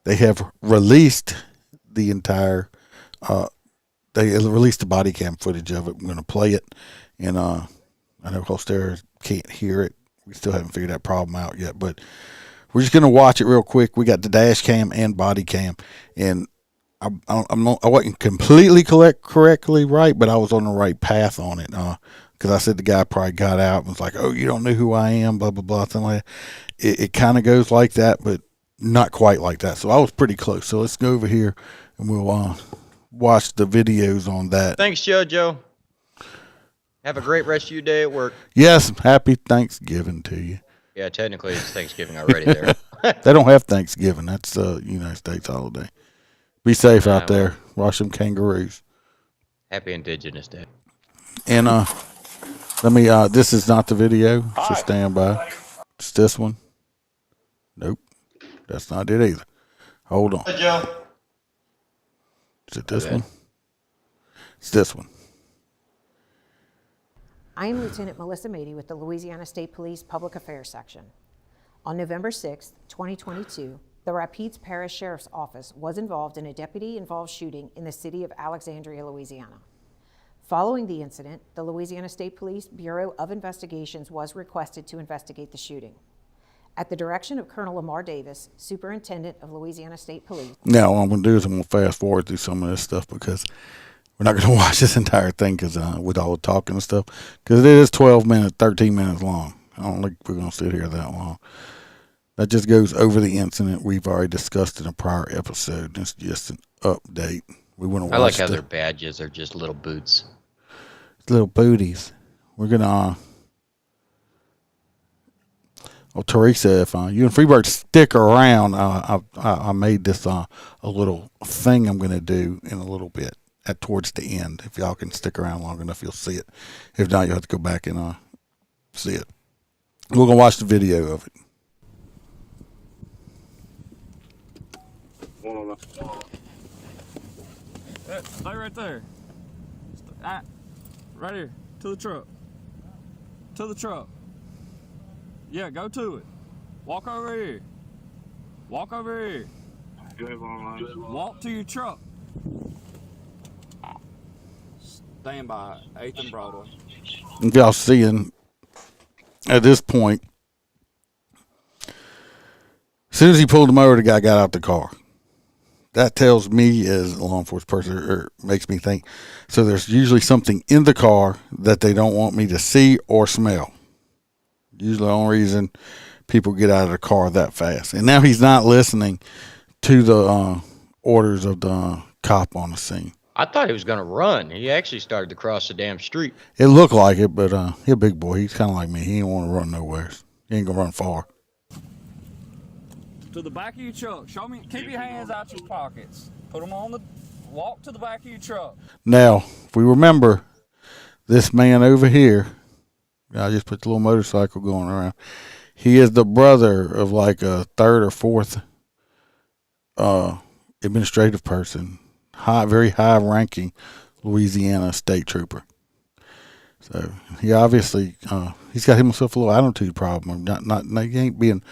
They have released the entire they released the body cam footage of it. I'm going to play it, and I know Holster can't hear it. We still haven't figured that problem out yet, but we're just going to watch it real quick. We got the dash cam and body cam, and I wasn't completely correctly right, but I was on the right path on it because I said the guy probably got out and was like, "Oh, you don't know who I am," blah blah blah, something like that. It kind of goes like that, but not quite like that. So I was pretty close. So let's go over here and we'll watch the videos on that. Thanks, JoJo. Have a great rest of your day at work. Yes, happy Thanksgiving to you. Yeah, technically it's Thanksgiving already there. They don't have Thanksgiving. That's a United States holiday. Be safe out there. Watch them kangaroos. Happy Indigenous Day. And let me, this is not the video, so stand by. It's this one. Nope. That's not it either. Hold on. Hey, Joe. Is it this one? It's this one. I am Lieutenant Melissa Mady with the Louisiana State Police Public Affairs Section. On November 6, 2022, the Rapides Parish Sheriff's Office was involved in a deputy-involved shooting in the city of Alexandria, Louisiana. Following the incident, the Louisiana State Police Bureau of Investigations was requested to investigate the shooting. At the direction of Colonel Lamar Davis, Superintendent of Louisiana State Police. Now, what I'm going to do is I'm going to fast forward through some of this stuff because we're not going to watch this entire thing because with all the talking and stuff, because it is 12 minutes, 13 minutes long. I don't think we're going to sit here that long. That just goes over the incident we've already discussed in a prior episode. It's just an update. We want to watch. I like how their badges are just little boots. Little booties. We're going to... Teresa, if you and Freebird stick around, I made this a little thing I'm going to do in a little bit towards the end. If y'all can stick around long enough, you'll see it. If not, you'll have to go back and see it. We're going to watch the video of it. Stay right there. Right here. To the truck. To the truck. Yeah, go to it. Walk over here. Walk over here. Walk to your truck. Stand by 8th and Broadway. If y'all seeing, at this point, as soon as he pulled him over, the guy got out the car. That tells me, as a law enforcement person, or makes me think, so there's usually something in the car that they don't want me to see or smell. Usually the only reason people get out of the car that fast. And now he's not listening to the orders of the cop on the scene. I thought he was going to run. He actually started to cross the damn street. It looked like it, but he's a big boy. He's kind of like me. He ain't want to run nowhere. He ain't going to run far. To the back of your truck. Show me. Keep your hands out your pockets. Put them on the... Walk to the back of your truck. Now, if we remember, this man over here, I just put the little motorcycle going around. He is the brother of like a third or fourth administrative person, very high-ranking Louisiana state trooper. So he obviously he's got himself a little attitude problem. He ain't being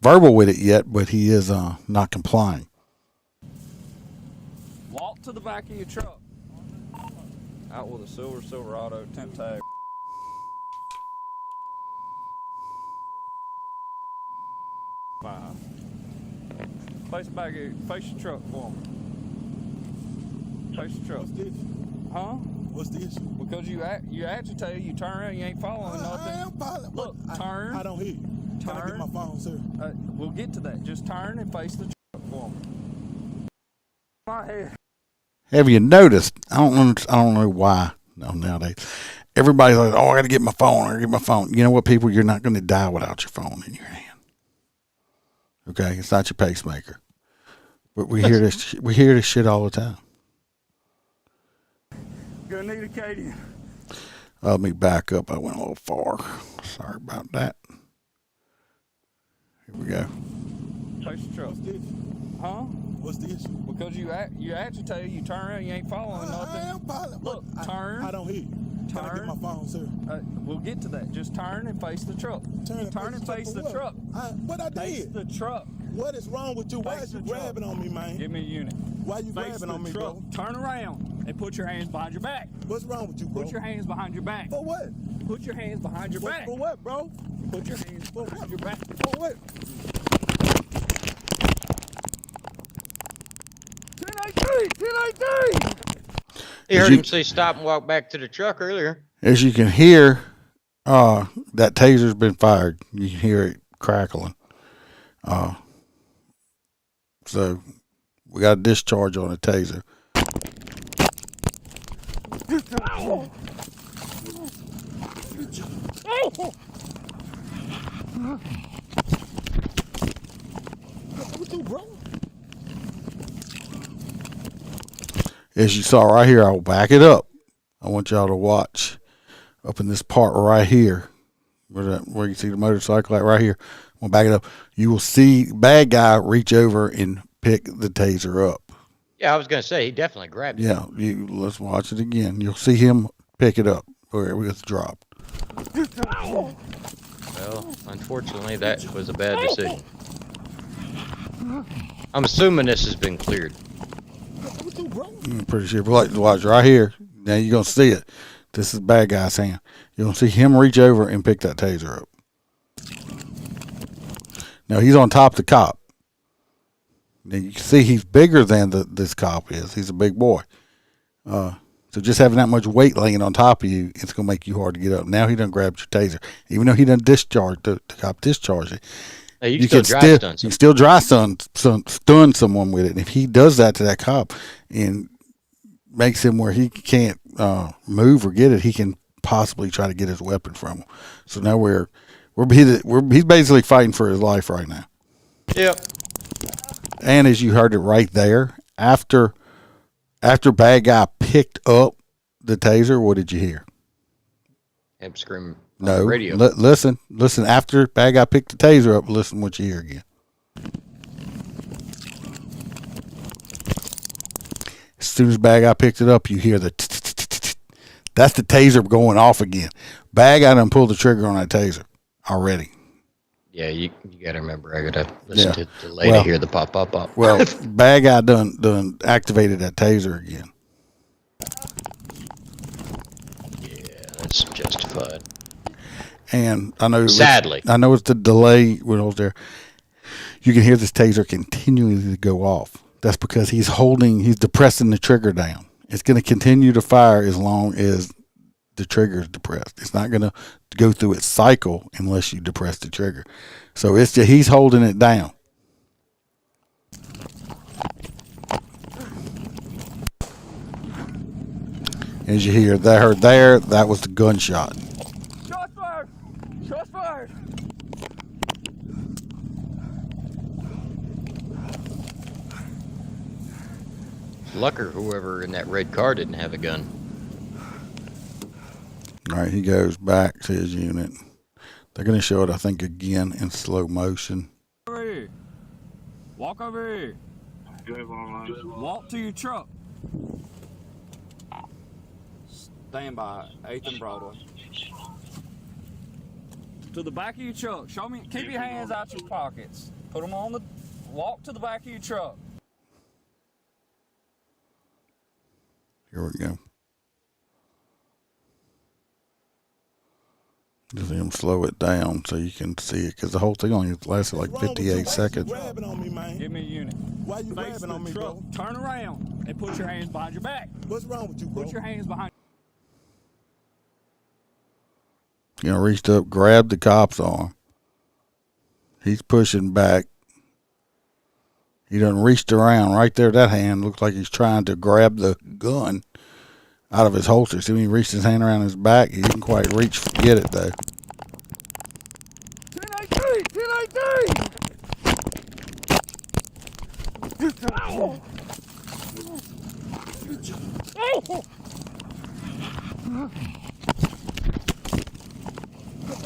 verbal with it yet, but he is not complying. Walk to the back of your truck. Out with a Silverado temp tag. Fine. Face the back of your, face your truck for me. Face your truck. What's this? Huh? What's the issue? Because you agitate, you turn around, you ain't following nothing. I am following. Look, turn. I don't hear you. Can I get Turn. my phone, sir? We'll get to that. Just turn and face the truck for me. My head. Have you noticed? I don't know why. No, nowadays everybody's like, "Oh, I got to get my phone. I got to get my phone." You know what, people? You're not going to die without your phone in your hand. Okay, it's not your pacemaker. But we hear this. We hear this shit all the time. Gonna need a Katie. Let me back up. I went a little far. Sorry about that. Here we go. Face the truck. What's this? Huh? What's the issue? Because you agitate, you turn around, you ain't following nothing. I am following. Look, turn. I don't hear you. Can I get Turn. my phone, sir? We'll get to that. Just turn and face the truck. Turn and face the for what? truck. What I Face did? the truck. What is wrong with you? Why Face is you the truck. grabbing on me, man? Give me a unit. Why you Face grabbing the on me, truck. bro? Turn around and put your hands behind your back. What's wrong with you, bro? Put your hands behind your back. For what? Put your hands behind your back. For what, bro? Put your hands behind your back. For what? 10-18! You heard him say stop and walk back to the truck earlier. As you can hear, that taser's been fired. You can hear it crackling. So we got a discharge on the taser. What you, bro? As you saw right here, I'll back it up. I want y'all to watch up in this part right here, where you see the motorcycle at right here. I'm gonna back it up. You will see bad guy reach over and pick the taser up. Yeah, I was going to say, he definitely grabbed it. Yeah, let's watch it again. You'll see him pick it up where it was dropped. Well, unfortunately, that was a bad decision. I'm assuming this has been cleared. What you, bro? I'm pretty sure. Watch right here. Now you're gonna see it. This is bad guy's hand. You're gonna see him reach over and pick that taser up. Now he's on top of the cop. Now you can see he's bigger than this cop is. He's a big boy. So just having that much weight laying on top of you, it's gonna make you hard to get up. Now he done grabbed your taser, even though he done discharged the cop discharged it. Hey, you can still dry stun someone with it. And if he does that to that cop and makes him where he can't move or get it, he can possibly try to get his weapon from him. So now he's basically fighting for his life right now. Yep. And as you heard it right there, after bad guy picked up the taser, what did you hear? Him screaming on No. the radio. Listen. After bad guy picked the taser up, listen what you hear again. As soon as bad guy picked it up, you hear the that's the taser going off again. Bad guy done pulled the trigger on that taser already. Yeah, you got to remember, I got to listen to the delay Well- to hear the pop, pop, pop. Well, bad guy done activated that taser again. Yeah, that's justified. And I know Sadly. I know it's the delay when I was there. You can hear this taser continuing to go off. That's because he's depressing the trigger down. It's going to continue to fire as long as the trigger is depressed. It's not going to go through its cycle unless you depress the trigger. So he's holding it down. As you hear that was the gunshot. Shots fired! Shots fired! Lucker, whoever in that red car didn't have a gun. All right, he goes back to his unit. They're going to show it, I think, again in slow motion. Over here. Walk over here. Walk to your truck. Stand by 8th and Broadway. To the back of your truck. Show me. Keep your hands out your pockets. Put them on the. Walk to the back of your truck. Here we go. Just him slow it down so you can see it, because the whole thing only lasted like 58 seconds. Why you grabbing on me, man? Give me a unit. Why you Face grabbing the on me, truck. bro? Turn around and put your hands behind your back. What's wrong with you, bro? Put your hands behind. Reached up, grabbed the cop's arm. He's pushing back. He done reached around right there. That hand looks like he's trying to grab the gun out of his holster. See when he reached his hand around his back, he didn't quite reach to get it though. 10-18!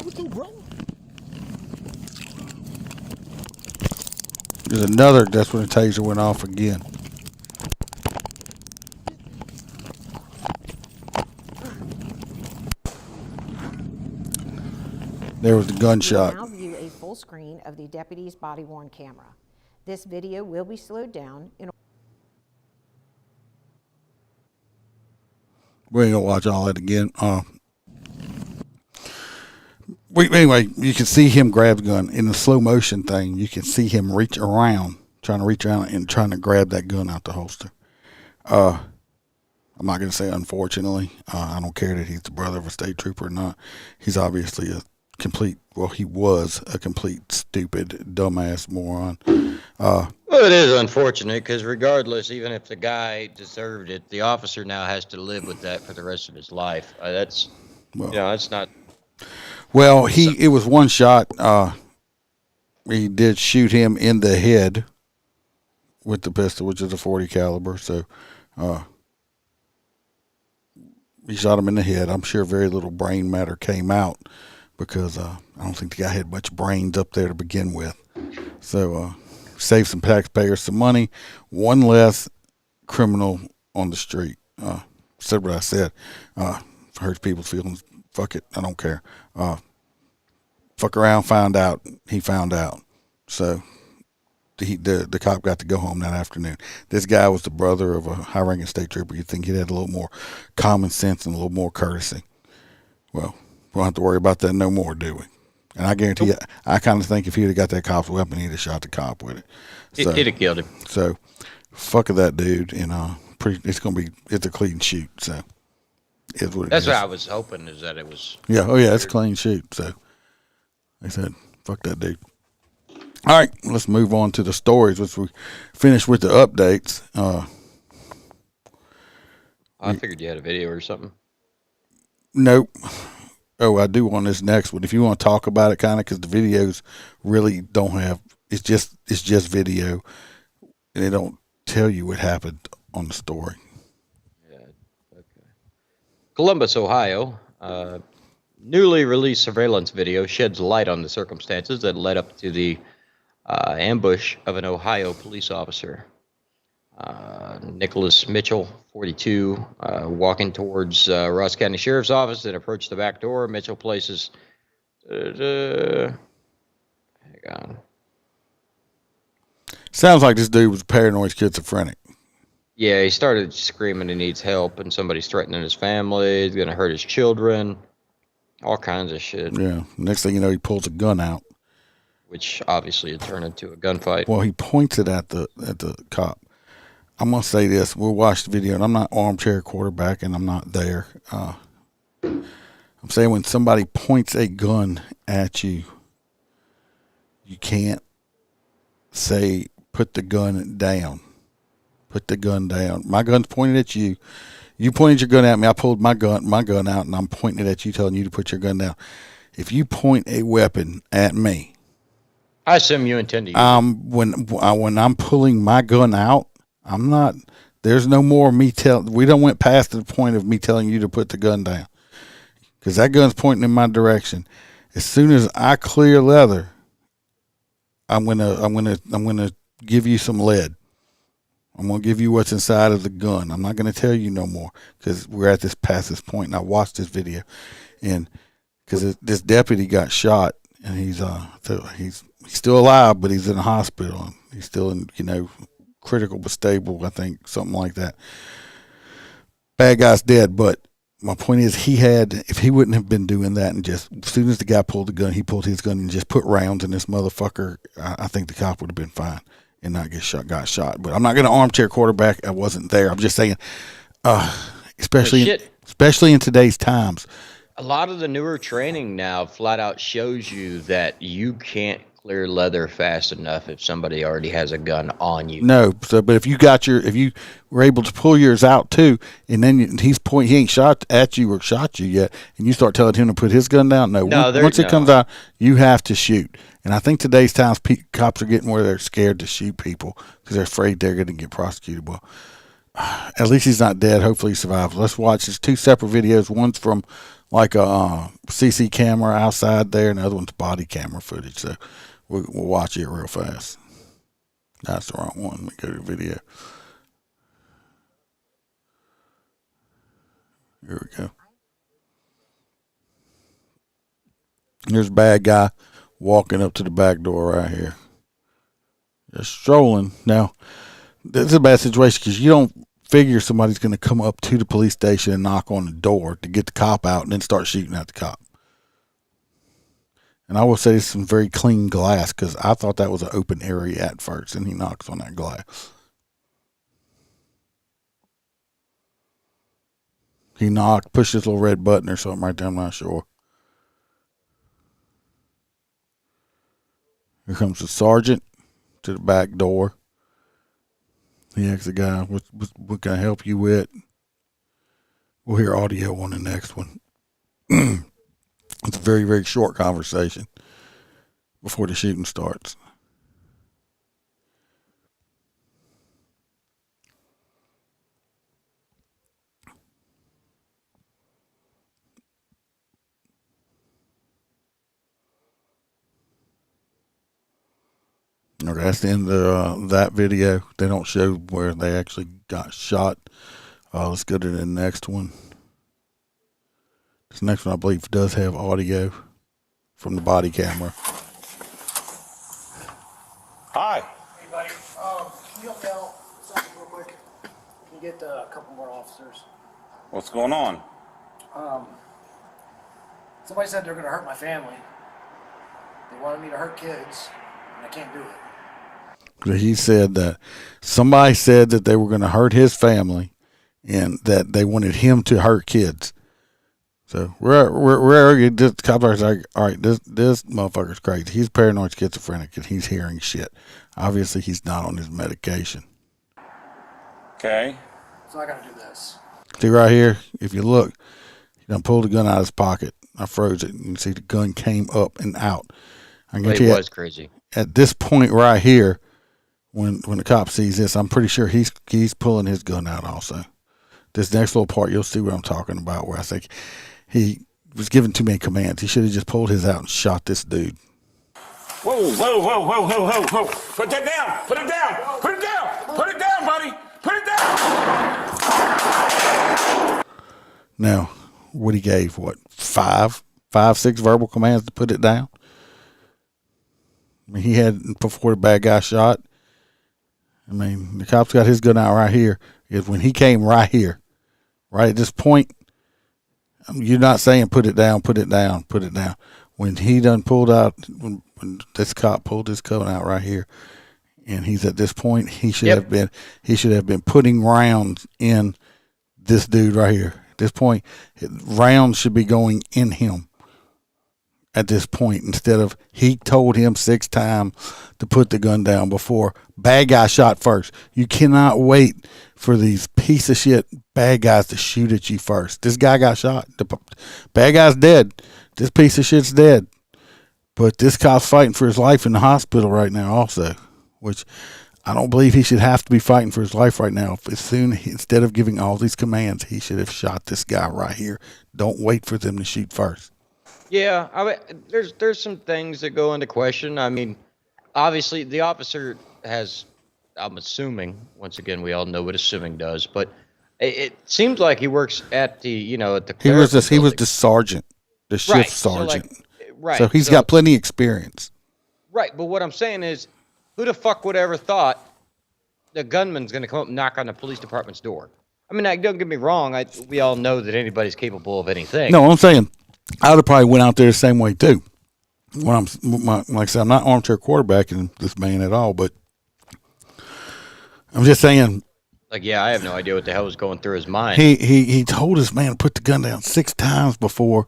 What you, bro? There's another, that's when the taser went off again. There was the You gunshot. will now view a full screen of the deputy's body-worn camera. This video will be slowed down in We ain't gonna watch all that again. Anyway, you can see him grab the gun in the slow motion thing. You can see him trying to reach around and trying to grab that gun out the holster. I'm not gonna say unfortunately. I don't care that he's the brother of a state trooper or not. He's obviously he was a complete stupid, dumbass moron. Well, it is unfortunate because regardless, even if the guy deserved it, the officer now has to live with that for the rest of his life. That's not. Well, it was one shot. He did shoot him in the head with the pistol, which is a .40 caliber. So, he shot him in the head. I'm sure very little brain matter came out because I don't think the guy had much brains up there to begin with. So, save some taxpayers some money. One less criminal on the street. Said what I said. Hurts people's feelings. Fuck it. I don't care. fuck around, he found out. So the cop got to go home that afternoon. This guy was the brother of a high-ranking state trooper. You'd think he'd had a little more common sense and a little more courtesy. Well, we don't have to worry about that no more, do we? And I guarantee you, I kind of think if he'd have got that cop's weapon, he'd have shot the cop with it. So, He'd have killed him. So, fuck that dude, and it's a clean shoot. So, it's what it That's is. what I was hoping, is that it was. Yeah, oh yeah, it's a clean shoot. So, they said, fuck that dude. All right, let's move on to the stories. Once we finish with the updates. I figured you had a video or something. Nope. Oh, I do on this next one. If you want to talk about it, kind of, because the videos really don't have. It's just video, and they don't tell you what happened on the story. Yeah. Okay. Columbus, Ohio. Newly released surveillance video sheds light on the circumstances that led up to the ambush of an Ohio police officer. Nicholas Mitchell, 42, walking towards Ross County Sheriff's Office and approached the back door. Mitchell places. Hang on. Sounds like this dude was paranoid schizophrenic. Yeah, he started screaming he needs help, and somebody's threatening his family. He's going to hurt his children. All kinds of shit. Yeah. Next thing you know, he pulls a gun out, Which obviously had turned into a gunfight. Well, he points it at the cop. I'm gonna say this: we'll watch the video, and I'm not armchair quarterback, and I'm not there. I'm saying when somebody points a gun at you, you can't say put the gun down. Put the gun down. My gun's pointed at you. You pointed your gun at me. I pulled my gun out, and I'm pointing it at you, telling you to put your gun down. If you point a weapon at me, I assume you intend to use it. when I'm pulling my gun out, I'm not. There's no more me we don't went past the point of me telling you to put the gun down, because that gun's pointing in my direction. As soon as I clear leather, I'm gonna give you some lead. I'm gonna give you what's inside of the gun. I'm not gonna tell you no more, because we're past this point, and I watched this video, and because this deputy got shot, and he's still alive, but he's in the hospital. He's still in critical but stable, I think, something like that. Bad guy's dead, but my point is, if he wouldn't have been doing that, and just as soon as the guy pulled the gun, he pulled his gun and just put rounds in this motherfucker, I think the cop would have been fine and not got shot. But I'm not going to armchair quarterback. I wasn't there. I'm just saying, especially in today's times. A lot of the newer training now flat out shows you that you can't clear leather fast enough if somebody already has a gun on you. No, but if you were able to pull yours out too, and then he ain't shot at you or shot you yet, and you start telling him to put his gun down. Once it comes out, you have to shoot. And I think today's times cops are getting where they're scared to shoot people because they're afraid they're going to get prosecuted. Well, at least he's not dead. Hopefully he survives. Let's watch. There's two separate videos. One's from like a CC camera outside there, and the other one's body camera footage. So we'll watch it real fast. That's the wrong one. Let me go to the video. Here we go. Here's a bad guy walking up to the back door right here. Just strolling. Now, this is a bad situation because you don't figure somebody's going to come up to the police station and knock on the door to get the cop out and then start shooting at the cop. And I will say it's some very clean glass, because I thought that was an open area at first, and he knocks on that glass. He pushed this little red button or something right there, I'm not sure. Here comes the sergeant to the back door. He asks the guy, what can I help you with? We'll hear audio on the next one. It's a very, very short conversation before the shooting starts. Okay, that's the end of that video. They don't show where they actually got shot. Let's go to the next one. This next one, I believe, does have audio. from the body camera. Hi. Hey, buddy. Can you help me out with something real quick? Can you get a couple more officers? What's going on? Somebody said they're going to hurt my family. They wanted me to hurt kids, and I can't do it. He said that somebody said that they were going to hurt his family and that they wanted him to hurt kids. So we're this cop is like, all right, this motherfucker's crazy. He's paranoid schizophrenic and he's hearing shit. Obviously, he's not on his medication. Okay. So I got to do this. See right here, if you look, he done pulled the gun out of his pocket. I froze it. You can see the gun came up and out. I It guarantee was crazy. At this point right here, when the cop sees this, I'm pretty sure he's pulling his gun out also. This next little part, you'll see what I'm talking about, where I think he was given too many commands. He should have just pulled his out and shot this dude. Whoa, whoa, whoa, whoa, whoa, whoa, whoa. Put that down. Put it down. Put it down. Put it down, buddy. Put it down. Now, Woody gave, what, five, six verbal commands to put it down? I mean, he had, before the bad guy shot, I mean, the cop's got his gun out right here. Is when he came right here, right at this point, you're not saying put it down, put it down, put it down. When he done pulled out, when this cop pulled his gun out right here, and he's at this point, he should have been putting rounds in this dude right here. At this point, rounds should be going in him. At this point, instead of he told him 6 times to put the gun down before bad guy shot first. You cannot wait for these piece of shit bad guys to shoot at you first. This guy got shot. The bad guy's dead. This piece of shit's dead. But this cop's fighting for his life in the hospital right now also, which I don't believe he should have to be fighting for his life right now. Instead of giving all these commands, he should have shot this guy right here. Don't wait for them to shoot first. Yeah, I mean, there's some things that go into question. I mean, obviously the officer has, I'm assuming, once again, we all know what assuming does, but it seems like he works at the, at the. He was the sergeant, the shift sergeant. So he's got plenty of experience. Right, but what I'm saying is, who the fuck would ever thought the gunman's going to come up and knock on the police department's door? I mean, don't get me wrong. We all know that anybody's capable of anything. No, I'm saying I would have probably went out there the same way too. Like I said, I'm not armchair quarterbacking this man at all, but I'm just saying. Like, yeah, I have no idea what the hell was going through his mind. He told his man to put the gun down 5 or 6 times before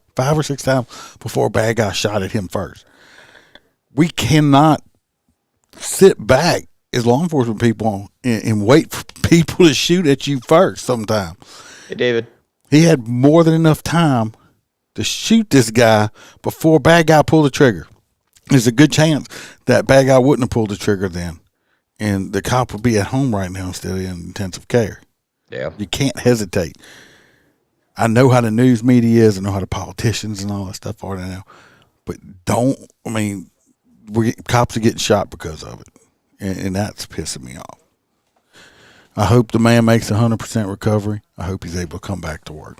a bad guy shot at him first. We cannot sit back as law enforcement people and wait for people to shoot at you first sometime. Hey, David. He had more than enough time to shoot this guy before bad guy pulled the trigger. There's a good chance that bad guy wouldn't have pulled the trigger then, and the cop would be at home right now instead of in intensive care. Yeah. You can't hesitate. I know how the news media is. I know how the politicians and all that stuff are now. But cops are getting shot because of it, and that's pissing me off. I hope the man makes 100% recovery. I hope he's able to come back to work.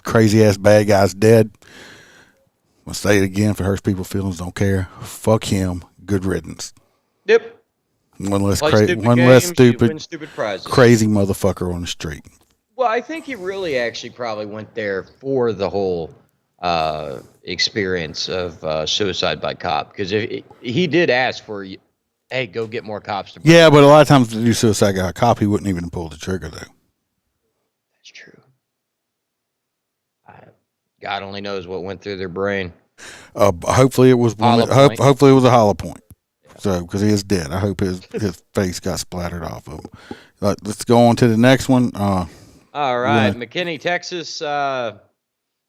Crazy ass bad guy's dead. I'll say it again, if it hurts people's feelings, don't care. Fuck him. Good riddance. Yep. One less stupid prizes. crazy motherfucker on the street. Well, I think he really actually probably went there for the whole experience of suicide by cop, because he did ask for, hey, go get more cops. Yeah, but a lot of times to do suicide by cop, he wouldn't even pull the trigger though. That's true. God only knows what went through their brain. Hopefully it was hopefully it was a hollow point. So, because he is dead, I hope his face got splattered off of him. Let's go on to the next one. All right, McKinney, Texas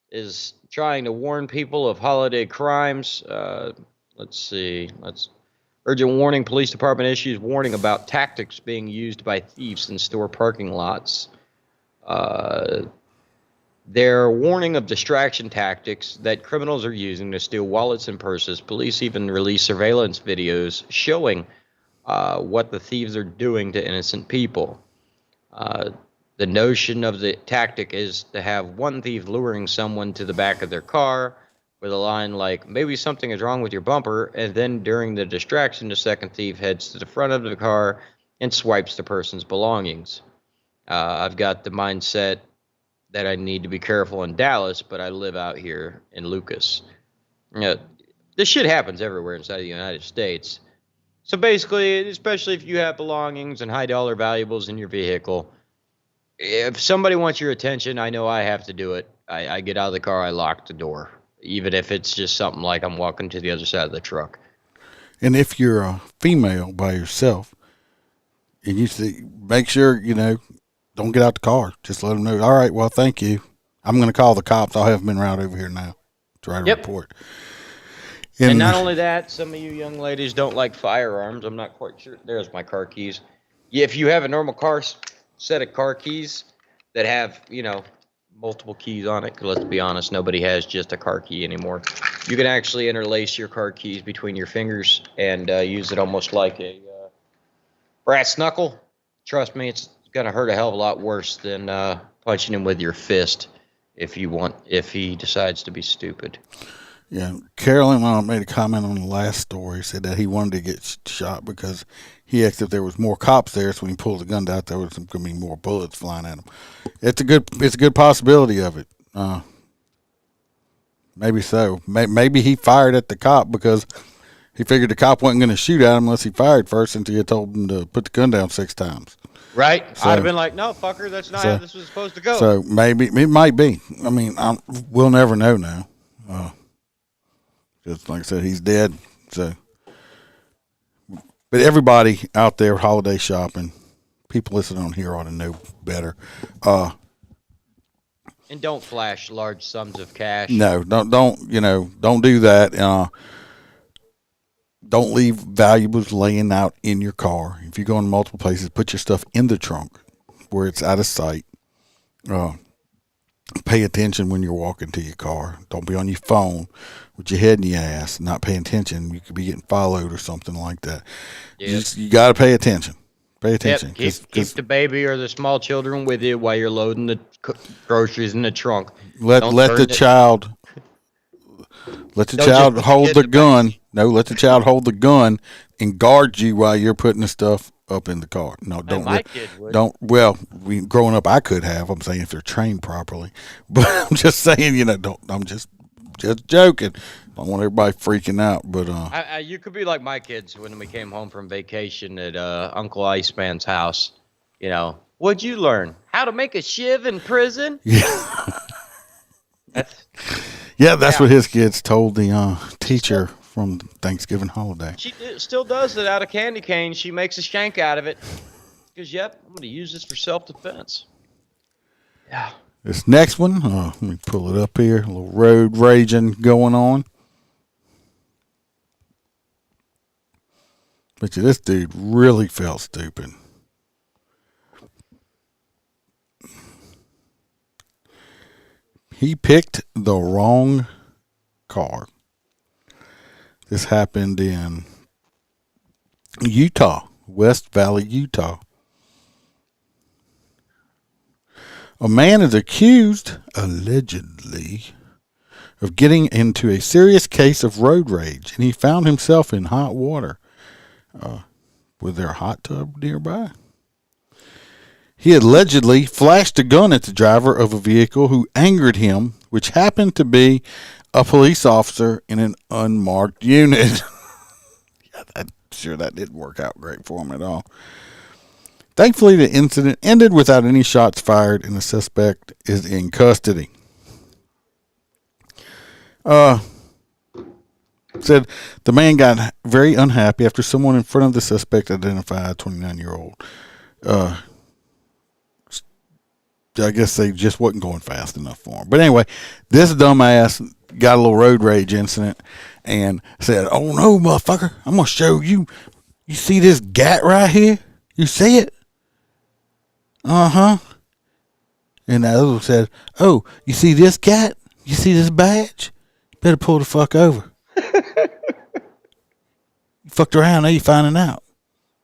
is trying to warn people of holiday crimes. Let's see. Urgent warning. Police department issues warning about tactics being used by thieves in store parking lots. They're warning of distraction tactics that criminals are using to steal wallets and purses. Police even release surveillance videos showing what the thieves are doing to innocent people. The notion of the tactic is to have one thief luring someone to the back of their car with a line like, maybe something is wrong with your bumper, and then during the distraction, the second thief heads to the front of the car and swipes the person's belongings. I've got the mindset that I need to be careful in Dallas, but I live out here in Lucas. This shit happens everywhere inside the United States. So basically, especially if you have belongings and high dollar valuables in your vehicle, if somebody wants your attention, I know I have to do it. I get out of the car, I lock the door, even if it's just something like I'm walking to the other side of the truck. And if you're a female by yourself, and you see, make sure, don't get out the car. Just let them know, all right, well, thank you. I'm going to call the cops. I'll have them in route over here now to write a report. And not only that, some of you young ladies don't like firearms. I'm not quite sure. There's my car keys. Yeah, if you have a normal set of car keys that have, multiple keys on it, 'cause let's be honest, nobody has just a car key anymore. You can actually interlace your car keys between your fingers and use it almost like a brass knuckle. Trust me, it's going to hurt a hell of a lot worse than punching him with your fist if he decides to be stupid. Yeah, Carolyn made a comment on the last story. Said that he wanted to get shot because he asked if there was more cops there. So when he pulled the gun out, there was going to be more bullets flying at him. It's a good possibility of it. Maybe so. Maybe he fired at the cop because he figured the cop wasn't going to shoot at him unless he fired first until you told him to put the gun down 6 times. Right. So, I'd have been like, no, fucker, that's not how this was supposed to go. So maybe it might be. I mean, we'll never know now. Just like I said, he's dead. So, but everybody out there holiday shopping, people listening on here ought to know better. And don't flash large sums of cash. No, don't do that. Don't leave valuables laying out in your car. If you go in multiple places, put your stuff in the trunk where it's out of sight. Pay attention when you're walking to your car. Don't be on your phone with your head in your ass, not paying attention. You could be getting followed or something like that. Yep. You got to pay attention. Pay attention. Yep. Keep the baby or the small children with you while you're loading the groceries in the trunk. Let the child hold the gun. No, let the child hold the gun and guard you while you're putting the stuff up in the car. No, don't. My kid would. Don't. Well, growing up, I could have. I'm saying if they're trained properly, but I'm just saying, don't. I'm just joking. I don't want everybody freaking out, but you could be like my kids when we came home from vacation at Uncle Iceman's house. What'd you learn? How to make a shiv in prison? Yeah. That's what his kids told the teacher from Thanksgiving holiday. She still does it out of candy cane. She makes a shank out of it. Because, I'm going to use this for self-defense. Yeah. This next one, let me pull it up here. A little road raging going on. But this dude really felt stupid. He picked the wrong car. This happened in Utah, West Valley, Utah. A man is accused, allegedly, of getting into a serious case of road rage, and he found himself in hot water. Was there a hot tub nearby? He allegedly flashed a gun at the driver of a vehicle who angered him, which happened to be a police officer in an unmarked unit. I'm sure that didn't work out great for him at all. Thankfully, the incident ended without any shots fired, and the suspect is in custody. Said the man got very unhappy after someone in front of the suspect identified a 29-year-old. I guess they just wasn't going fast enough for him. But anyway, this dumbass got a little road rage incident and said, "Oh no, motherfucker, I'm going to show you. You see this gat right here? You see it? Uh-huh." And the other said, "Oh, you see this gat? You see this badge? You better pull the fuck over." You fucked around, now you're finding out.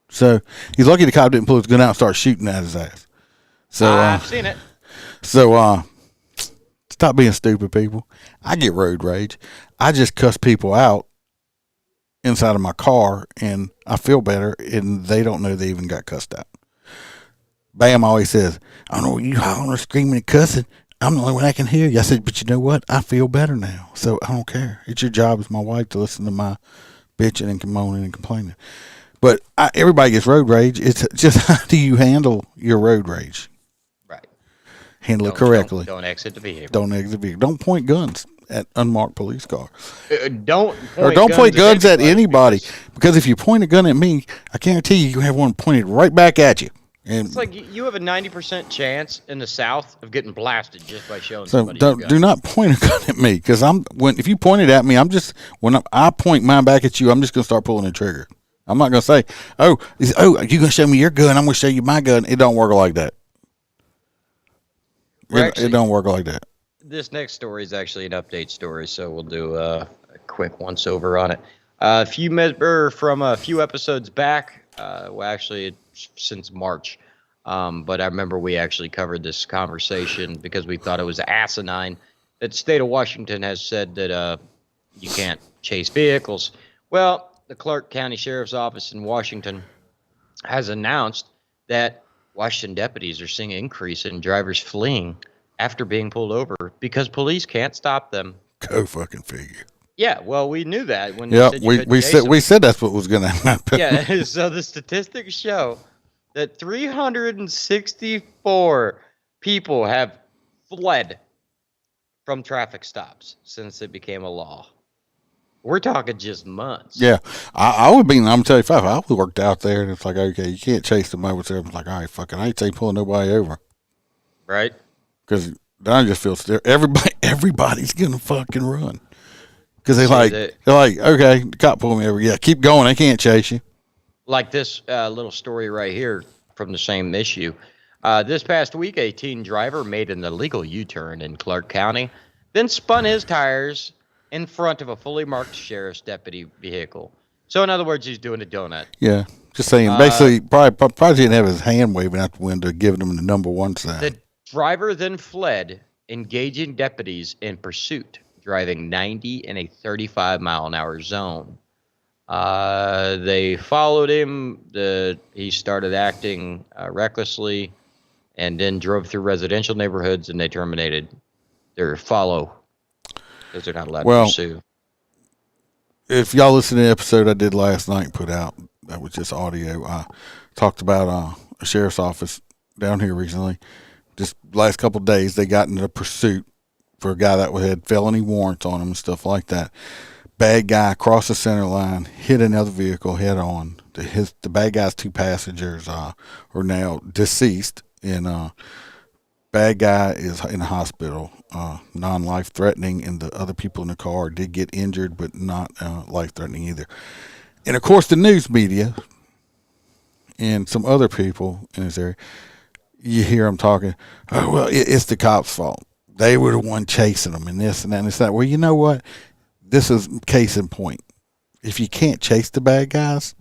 So he's lucky the cop didn't pull his gun out and start shooting at his ass. So I've seen it. So Stop being stupid, people. I get road rage. I just cuss people out inside of my car, and I feel better, and they don't know they even got cussed out. Bam always says, I don't know, you hollering, screaming, and cussing. I'm the only one that can hear you. I said, but you know what? I feel better now, so I don't care. It's your job as my wife to listen to my bitching and moaning and complaining. But everybody gets road rage. It's just how do you handle your road rage? Right. Handle it correctly. Don't exit the vehicle. Don't exit the vehicle. Don't point guns at unmarked police cars. Don't point guns at anybody. Because if you point a gun at me, I guarantee you have one pointed right back at you. And it's like you have a 90% chance in the South of getting blasted just by showing so somebody your gun. Do not point a gun at me, because if you point it at me, I point mine back at you, I'm just gonna start pulling the trigger. I'm not gonna say, you're gonna show me your gun, I'm gonna show you my gun. It don't work like that. It don't work like that. This next story is actually an update story, so we'll do a quick once over on it. If you remember from a few episodes back, actually since March, but I remember we actually covered this conversation because we thought it was asinine that the state of Washington has said that you can't chase vehicles. Well, the Clark County Sheriff's Office in Washington has announced that Washington deputies are seeing an increase in drivers fleeing after being pulled over because police can't stop them. Go fucking figure. Yeah, well, we knew that when we said that's what was going to happen. Yeah, so the statistics show that 364 people have fled from traffic stops since it became a law. We're talking just months. Yeah, I would be. I'm telling you, if I worked out there, and it's like, okay, you can't chase them over there. I'm like, all right, fucking, I ain't say pulling nobody over, right? Because I just feel everybody's gonna fucking run. Because they're like, okay, the cop pulled me over. Yeah, keep going. They can't chase you. Like this little story right here from the same issue. This past week, a teen driver made an illegal U-turn in Clark County, then spun his tires in front of a fully marked sheriff's deputy vehicle. So, in other words, he's doing a donut. Yeah, just saying. Basically, probably didn't have his hand waving out the window, giving him the number one sign. The driver then fled, engaging deputies in pursuit, driving 90 in a 35-mile-an-hour zone. They followed him. He started acting recklessly and then drove through residential neighborhoods, and they terminated their follow because they're not allowed to pursue. If y'all listen to the episode I did last night, put out, that was just audio. I talked about a sheriff's office down here recently. Just last couple of days, they got into a pursuit for a guy that had felony warrants on him and stuff like that. Bad guy crossed the center line, hit another vehicle head on. The bad guy's two passengers are now deceased, and bad guy is in the hospital, non-life threatening, and the other people in the car did get injured, but not life threatening either. And of course, the news media and some other people in this area, you hear them talking, oh, well, it's the cops' fault. They were the one chasing them, and this and that and this and that. Well, you know what? This is case in point. If you can't chase the bad guys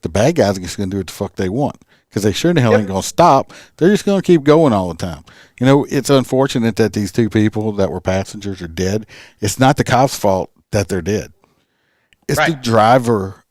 are just going to do what the fuck they want, because they sure the hell ain't going to stop. They're just going to keep going all the time. You know, it's unfortunate that these two people that were passengers are dead. It's not the cops' fault that they're dead. It's the driver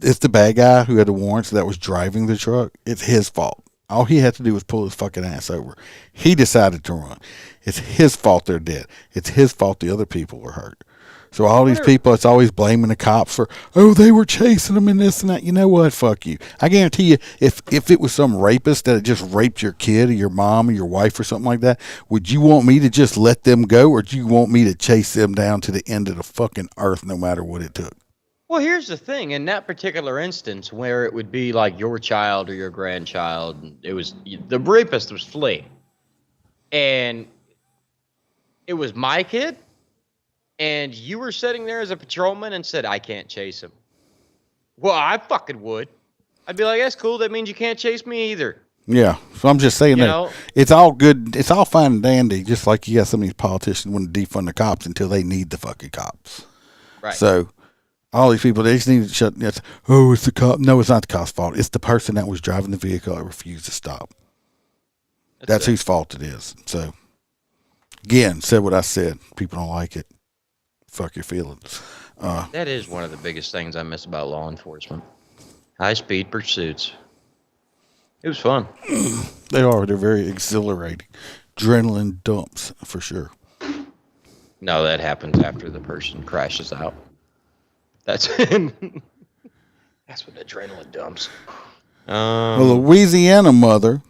it's the bad guy who had the warrants that was driving the truck. It's his fault. All he had to do was pull his fucking ass over. He decided to run. It's his fault they're dead. It's his fault the other people were hurt. So all these people, it's always blaming the cops for, they were chasing them and this and that. You know what? Fuck you. I guarantee you, if it was some rapist that had just raped your kid or your mom or your wife or something like that, would you want me to just let them go, or do you want me to chase them down to the end of the fucking earth no matter what it took? Well, here's the thing. In that particular instance, where it would be like your child or your grandchild, the rapist was fleeing. And it was my kid, and you were sitting there as a patrolman and said, I can't chase him. Well, I fucking would. I'd be like, that's cool. That means you can't chase me either. Yeah. So I'm just saying that it's all good. It's all fine and dandy, just like you got some of these politicians want to defund the cops until they need the fucking cops. Right. So all these people, they just need to shut. It's the cop. No, it's not the cop's fault. It's the person that was driving the vehicle that refused to stop. That's whose fault it is. So Again, said what I said. People don't like it. Fuck your feelings. That is one of the biggest things I miss about law enforcement. High-speed pursuits. It was fun. They are. They're very exhilarating. Adrenaline dumps, for sure. No, that happens after the person crashes out. That's that's what adrenaline dumps. A Louisiana mother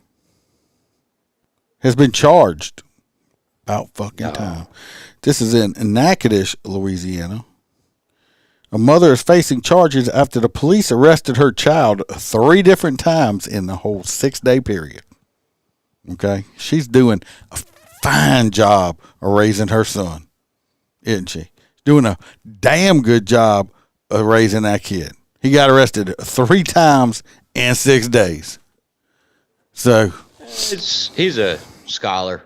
has been charged. About fucking time. This is in Natchitoches, Louisiana. A mother is facing charges after the police arrested her child 3 different times in the whole 6-day period. Okay? She's doing a fine job of raising her son, isn't she? Doing a damn good job of raising that kid. He got arrested 3 times in 6 days. So he's a scholar.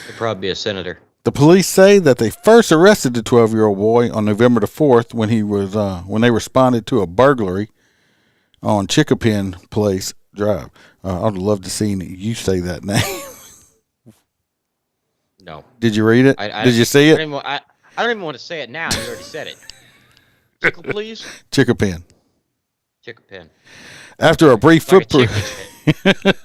He'll probably be a senator. the police say that they first arrested the 12-year-old boy on November the 4th when they responded to a burglary on Chickapin Place Drive. I'd love to see you say that name. No. Did you read it? Did you see it? I don't even want to say it now. You already said it. Chickle, please. Chickapin. Chickapin. After a brief Like foot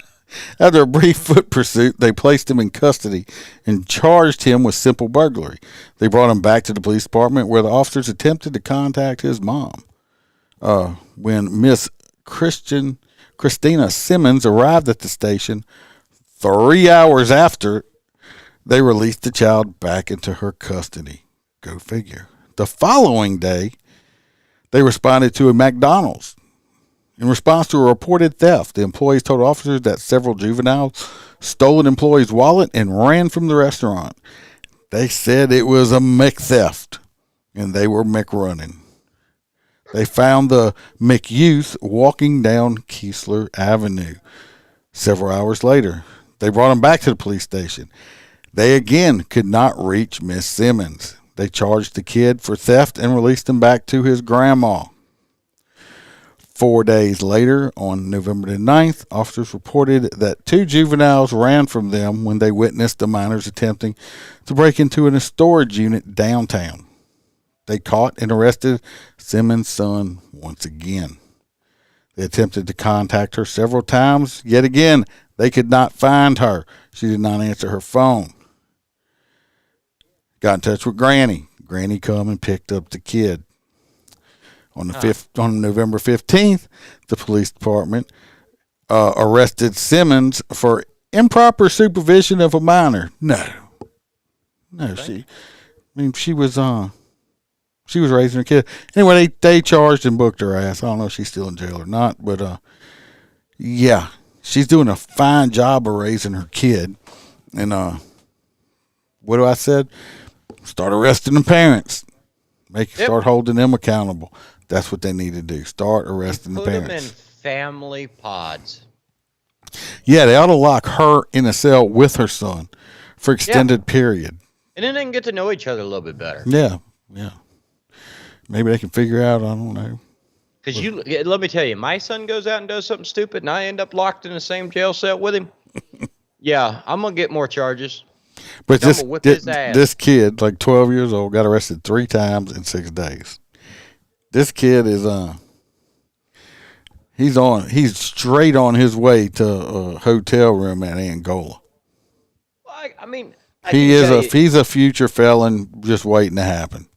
After a brief foot pursuit, they placed him in custody and charged him with simple burglary. They brought him back to the police department where the officers attempted to contact his mom. When Miss Christina Simmons arrived at the station 3 hours after, they released the child back into her custody. Go figure. The following day, they responded to a McDonald's. In response to a reported theft, the employees told officers that several juveniles stole an employee's wallet and ran from the restaurant. They said it was a McTheft, and they were McRunning. They found the McYouth walking down Keesler Avenue. Several hours later, they brought him back to the police station. They again could not reach Miss Simmons. They charged the kid for theft and released him back to his grandma. 4 days later, on November the 9th, officers reported that 2 juveniles ran from them when they witnessed the minors attempting to break into a storage unit downtown. They caught and arrested Simmons' son once again. They attempted to contact her several times. Yet again, they could not find her. She did not answer her phone. Got in touch with Granny. Granny come and picked up the kid. On November 15th, the police department arrested Simmons for improper supervision of a minor. No, she was raising her kid. Anyway, they charged and booked her ass. I don't know if she's still in jail or not, but yeah, she's doing a fine job of raising her kid. And what do I said? Start arresting the parents. Start holding them accountable. That's what they need to do. Start arresting the parents. Put them in family pods. Yeah, they ought to lock her in a cell with her son for extended period. And then they can get to know each other a little bit better. Yeah. Maybe they can figure out, I don't know. Because let me tell you, my son goes out and does something stupid, and I end up locked in the same jail cell with him. Yeah, I'm going to get more charges. But this kid, like 12 years old, got arrested 3 times in 6 days. This kid is he's straight on his way to a hotel room at Angola. He's a future felon just waiting to happen.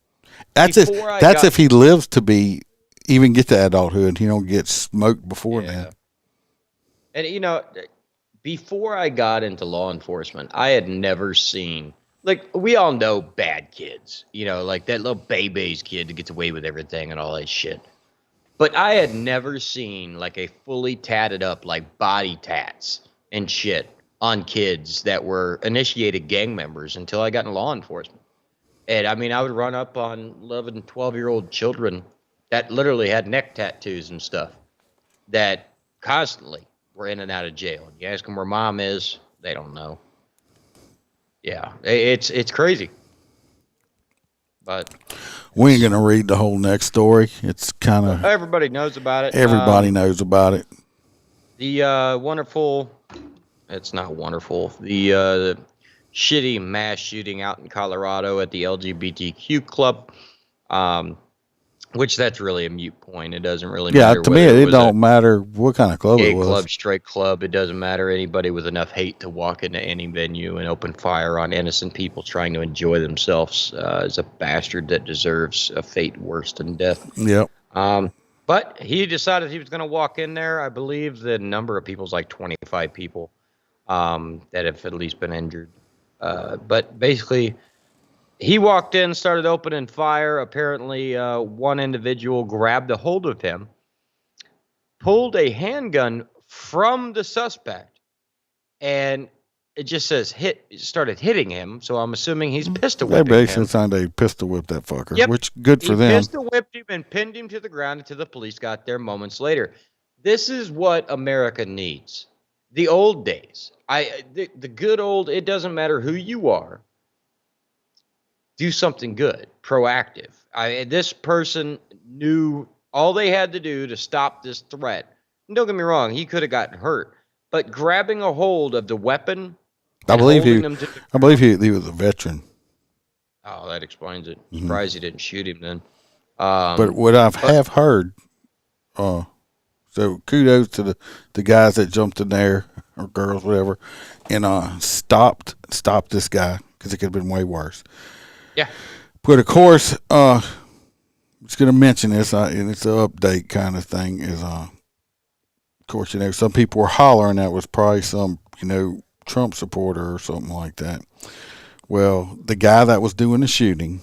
That's if he lives to even get to adulthood. He don't get smoked before then. And before I got into law enforcement, I had never seen, like, we all know bad kids, like that little baby's kid that gets away with everything and all that shit. But I had never seen like a fully tatted up, like body tats and shit on kids that were initiated gang members until I got in law enforcement. And I would run up on 11, 12-year-old children that literally had neck tattoos and stuff that constantly were in and out of jail. And you ask them where mom is, they don't know. Yeah, it's crazy. But we ain't gonna read the whole next story. It's kind of everybody knows about it. Everybody knows about it. The wonderful. It's not wonderful. The shitty mass shooting out in Colorado at the LGBTQ club, which that's really a moot point. It doesn't really matter. To me, it don't matter what kind of club gay it was. club, straight club. It doesn't matter. Anybody with enough hate to walk into any venue and open fire on innocent people trying to enjoy themselves is a bastard that deserves a fate worse than death. Yep. But he decided he was going to walk in there. I believe the number of people is like 25 people that have at least been injured. But basically, he walked in, started opening fire. Apparently, one individual grabbed a hold of him, pulled a handgun from the suspect, and it just says started hitting him. So I'm assuming he's pistol whipping him. They basically signed a pistol whip that fucker, Yep. which good for them. He pistol whipped him and pinned him to the ground until the police got there moments later. This is what America needs. The old days. The good old, it doesn't matter who you are. Do something good, proactive. This person knew all they had to do to stop this threat. And don't get me wrong, he could have gotten hurt. But grabbing a hold of the weapon, I believe he was a veteran. Oh, that explains it. Surprised he didn't shoot him then. But what I have heard, so kudos to the guys that jumped in there, or girls, whatever, and stopped this guy, because it could have been way worse. Yeah. But of course, I'm just going to mention this, and it's an update kind of thing, is, of course, some people were hollering that was probably some, Trump supporter or something like that. Well, the guy that was doing the shooting,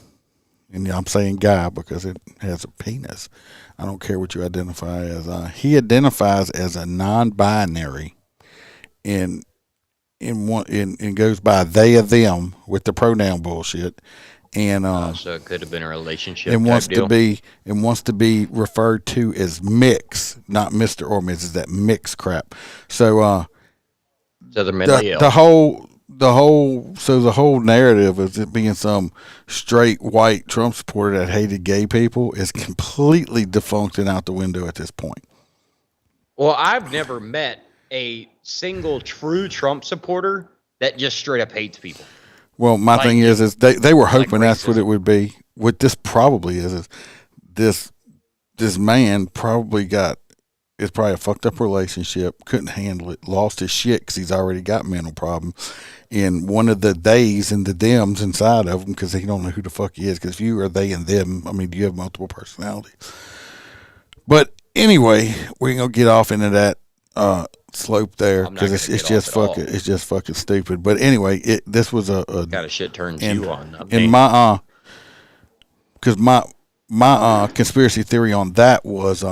and I'm saying guy because it has a penis. I don't care what you identify as. He identifies as a non-binary, and goes by they or them with the pronoun bullshit, and so it could have been a relationship. And wants deal. to be referred to as mix, not Mr. or Mrs. That mix crap. So they're mentally ill. the whole narrative of it being some straight white Trump supporter that hated gay people is completely defunct and out the window at this point. Well, I've never met a single true Trump supporter that just straight up hates people. Well, my thing is they were hoping that's what it would be. What this probably is this man probably it's probably a fucked up relationship, couldn't handle it, lost his shit because he's already got mental problems. And one of the theys and the thems inside of him, because he don't know who the fuck he is, because if you are they and them, you have multiple personalities. But anyway, we're going to get off into that slope there, because it's just fucking stupid. But anyway, this was a got a shit turns you on. And my because my conspiracy theory on that was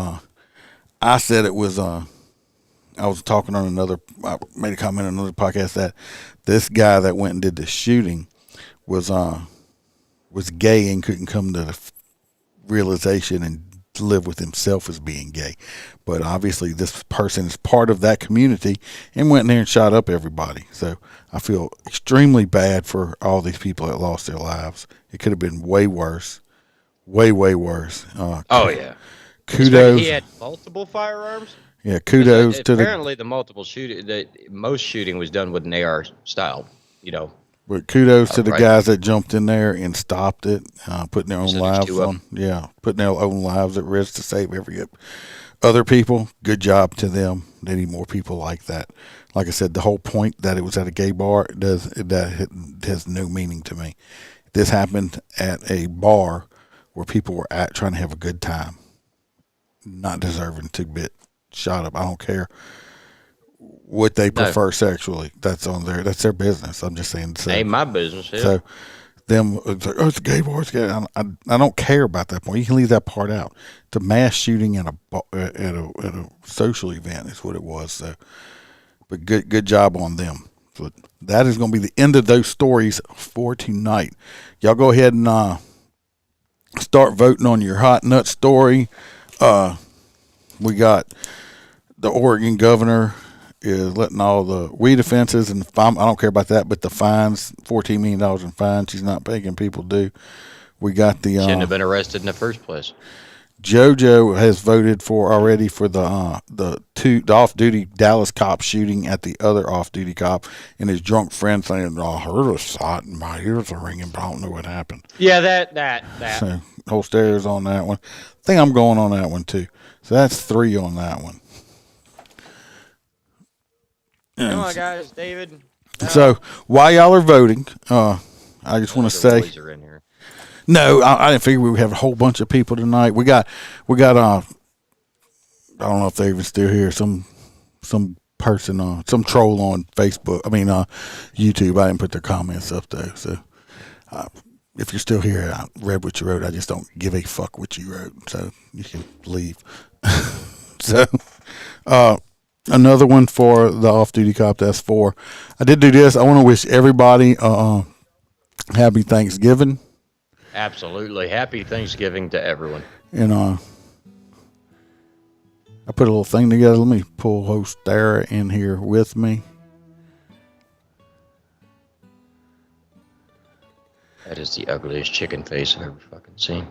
I said it was I was talking on I made a comment on another podcast that this guy that went and did the shooting was gay and couldn't come to the realization and live with himself as being gay. But obviously this person is part of that community and went in there and shot up everybody. So I feel extremely bad for all these people that lost their lives. It could have been way worse. Way worse. Yeah. Kudos. He had multiple firearms. Yeah, kudos to apparently the multiple shooting. Most shooting was done with an AR style. But kudos to the guys that jumped in there and stopped it, putting their own lives putting their own lives at risk to save every other people. Good job to them. They need more people like that. Like I said, the whole point that it was at a gay bar has no meaning to me. This happened at a bar where people were trying to have a good time, not deserving to get shot up. I don't care what they prefer sexually. That's their business. I'm just saying. Ain't my business. Yeah. So it's a gay bar. It's gay. I don't care about that point. You can leave that part out. It's a mass shooting at a social event is what it was. So, but good job on them. So that is going to be the end of those stories for tonight. Y'all go ahead and start voting on your hot nut story. We got the Oregon governor is letting all the weed offenses, and I don't care about that, but the fines, $14 million in fines she's not making people do. We got the shouldn't have been arrested in the first place. JoJo has voted already for the off-duty Dallas cop shooting at the other off-duty cop, and his drunk friend saying, "I heard a shot and my ears are ringing, but I don't know what happened." Yeah, that. So whole stairs on that one. I think I'm going on that one too. So that's 3 on that one. Come on, guys, David. So while y'all are voting, I just want to say. Boys are in here. No, I didn't figure we would have a whole bunch of people tonight. We got I don't know if they're even still here. Some person, some troll on Facebook. I mean, YouTube. I didn't put their comments up though. So, if you're still here, I read what you wrote. I just don't give a fuck what you wrote. So you can leave. So, another one for the off-duty cop. That's 4. I did do this. I want to wish everybody happy Thanksgiving. Absolutely. Happy Thanksgiving to everyone. And I put a little thing together. Let me pull host Sarah in here with me. That is the ugliest chicken face I've ever fucking seen.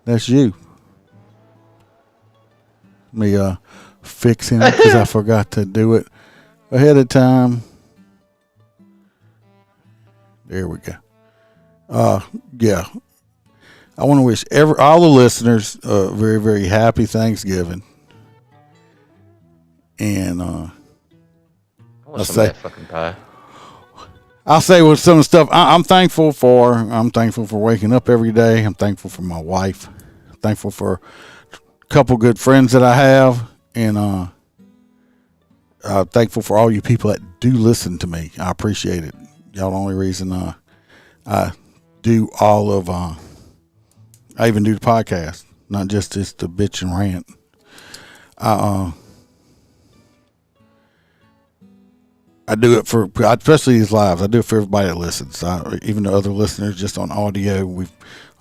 That's you. Me fixing it because I forgot to do it ahead of time. There we go. Yeah. I want to wish all the listeners very, very happy Thanksgiving. And I want some of that fucking pie. I'll say with some of the stuff I'm thankful for. I'm thankful for waking up every day. I'm thankful for my wife. I'm thankful for a couple good friends that I have. And I'm thankful for all you people that do listen to me. I appreciate it. Y'all the only reason I do all of I even do the podcast, not just the bitch and rant. I do it for, especially these lives. I do it for everybody that listens. Even the other listeners just on audio. Like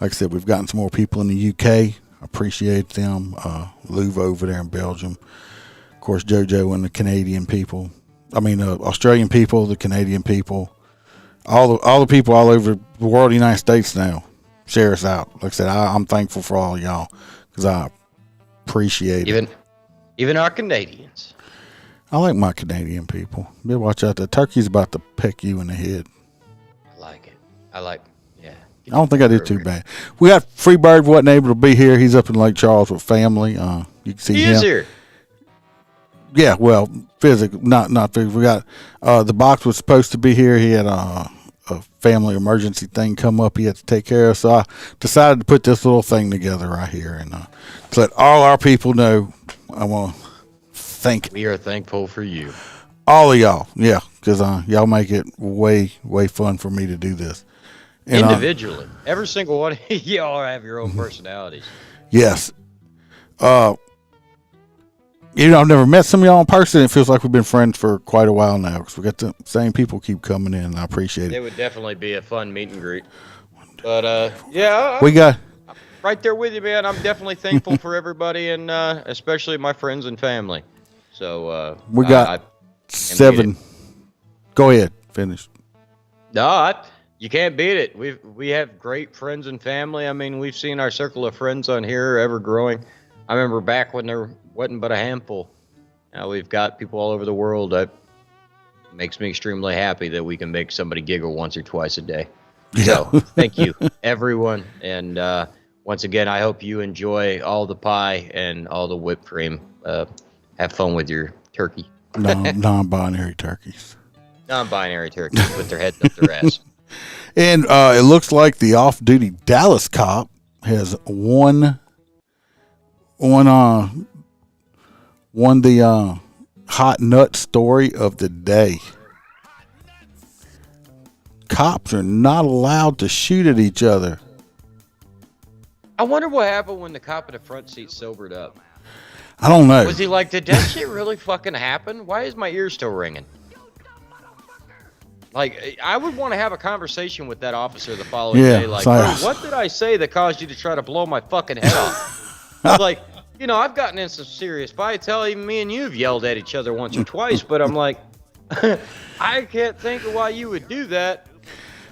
I said, we've gotten some more people in the UK. Appreciate them. Louv over there in Belgium. Of course, JoJo and the Canadian people. I mean, Australian people, the Canadian people. All the people all over the world, the United States now, share us out. Like I said, I'm thankful for all of y'all because I appreciate it. Even our Canadians. I like my Canadian people. Better watch out. The turkey's about to peck you in the head. I like it. Yeah. I don't think I did too bad. We got Freebird wasn't able to be here. He's up in Lake Charles with family. You can see him. He is here. Yeah, well, physical, not physical. We got the box was supposed to be here. He had a family emergency thing come up. He had to take care of. So I decided to put this little thing together right here and to let all our people know. I want to thank. We are thankful for you, all of y'all. Yeah, because y'all make it way fun for me to do this. And, individually. Every single one of y'all have your own personalities. Yes. I've never met some of y'all in person. It feels like we've been friends for quite a while now because we got the same people keep coming in. And I appreciate it. It would definitely be a fun meet and greet. But yeah, I'm right there with you, man. I'm definitely thankful for everybody and especially my friends and family. So we got 7. Go ahead, finish. No, you can't beat it. We have great friends and family. I mean, we've seen our circle of friends on here ever growing. I remember back when there wasn't but a handful. Now we've got people all over the world. That makes me extremely happy that we can make somebody giggle once or twice a day. Yeah. So thank you, everyone. And once again, I hope you enjoy all the pie and all the whipped cream. Have fun with your turkey. Non-binary turkeys. Non-binary turkeys with their heads up their ass. And it looks like the off-duty Dallas cop has won the hot nut story of the day. Cops are not allowed to shoot at each other. I wonder what happened when the cop in the front seat sobered up. I don't know. Was he like, did that shit really fucking happen? Why is my ear still ringing? Like, I would want to have a conversation with that officer the following day. Like, what did I say that caused you to try to blow my fucking head off? Like, I've gotten in some serious fights. Hell, even me and you have yelled at each other once or twice. But I'm like, I can't think of why you would do that.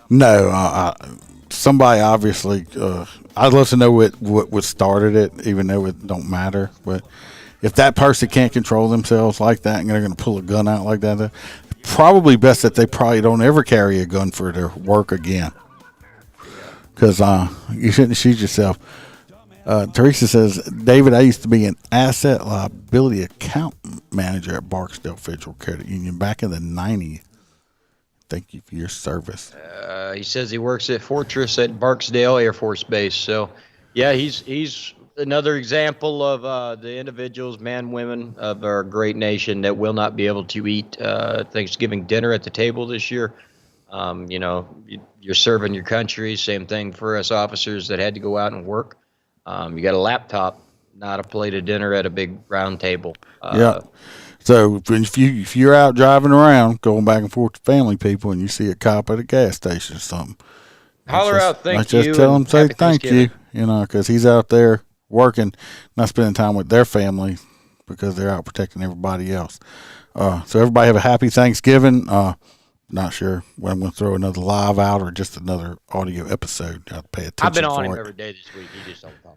No, somebody obviously, I'd love to know what started it, even though it don't matter. But if that person can't control themselves like that and they're going to pull a gun out like that, probably best that they probably don't ever carry a gun for their work again. Because you shouldn't shoot yourself. Teresa says, David, I used to be an asset liability account manager at Barksdale Federal Credit Union back in the 90s. Thank you for your service. He says he works at Fortress at Barksdale Air Force Base. So, yeah, he's another example of the individuals, men, women of our great nation that will not be able to eat Thanksgiving dinner at the table this year. You're serving your country. Same thing for us officers that had to go out and work. You got a laptop, not a plate of dinner at a big round table. Yeah. So if you're out driving around, going back and forth to family people, and you see a cop at a gas station or something, holler out, thank you. Just tell him, say happy thank you, because he's out there working, not spending time with their family because they're out protecting everybody else. So everybody have a happy Thanksgiving. Not sure when I'm going to throw another live out or just another audio episode. I have to pay attention. I've been on him every day this week. He just don't talk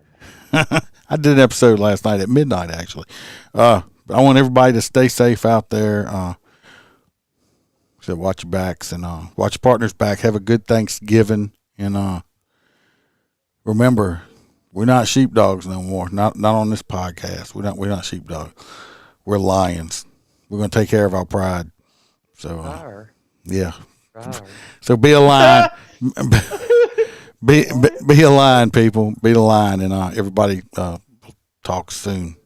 about it. I did an episode last night at midnight, actually. But I want everybody to stay safe out there. So watch your backs and watch your partner's back. Have a good Thanksgiving. And remember, we're not sheepdogs no more. Not on this podcast. We're not sheepdogs. We're lions. We're going to take care of our pride. So yeah. So be a lion. be a lion, people. Be a lion, and everybody talk soon.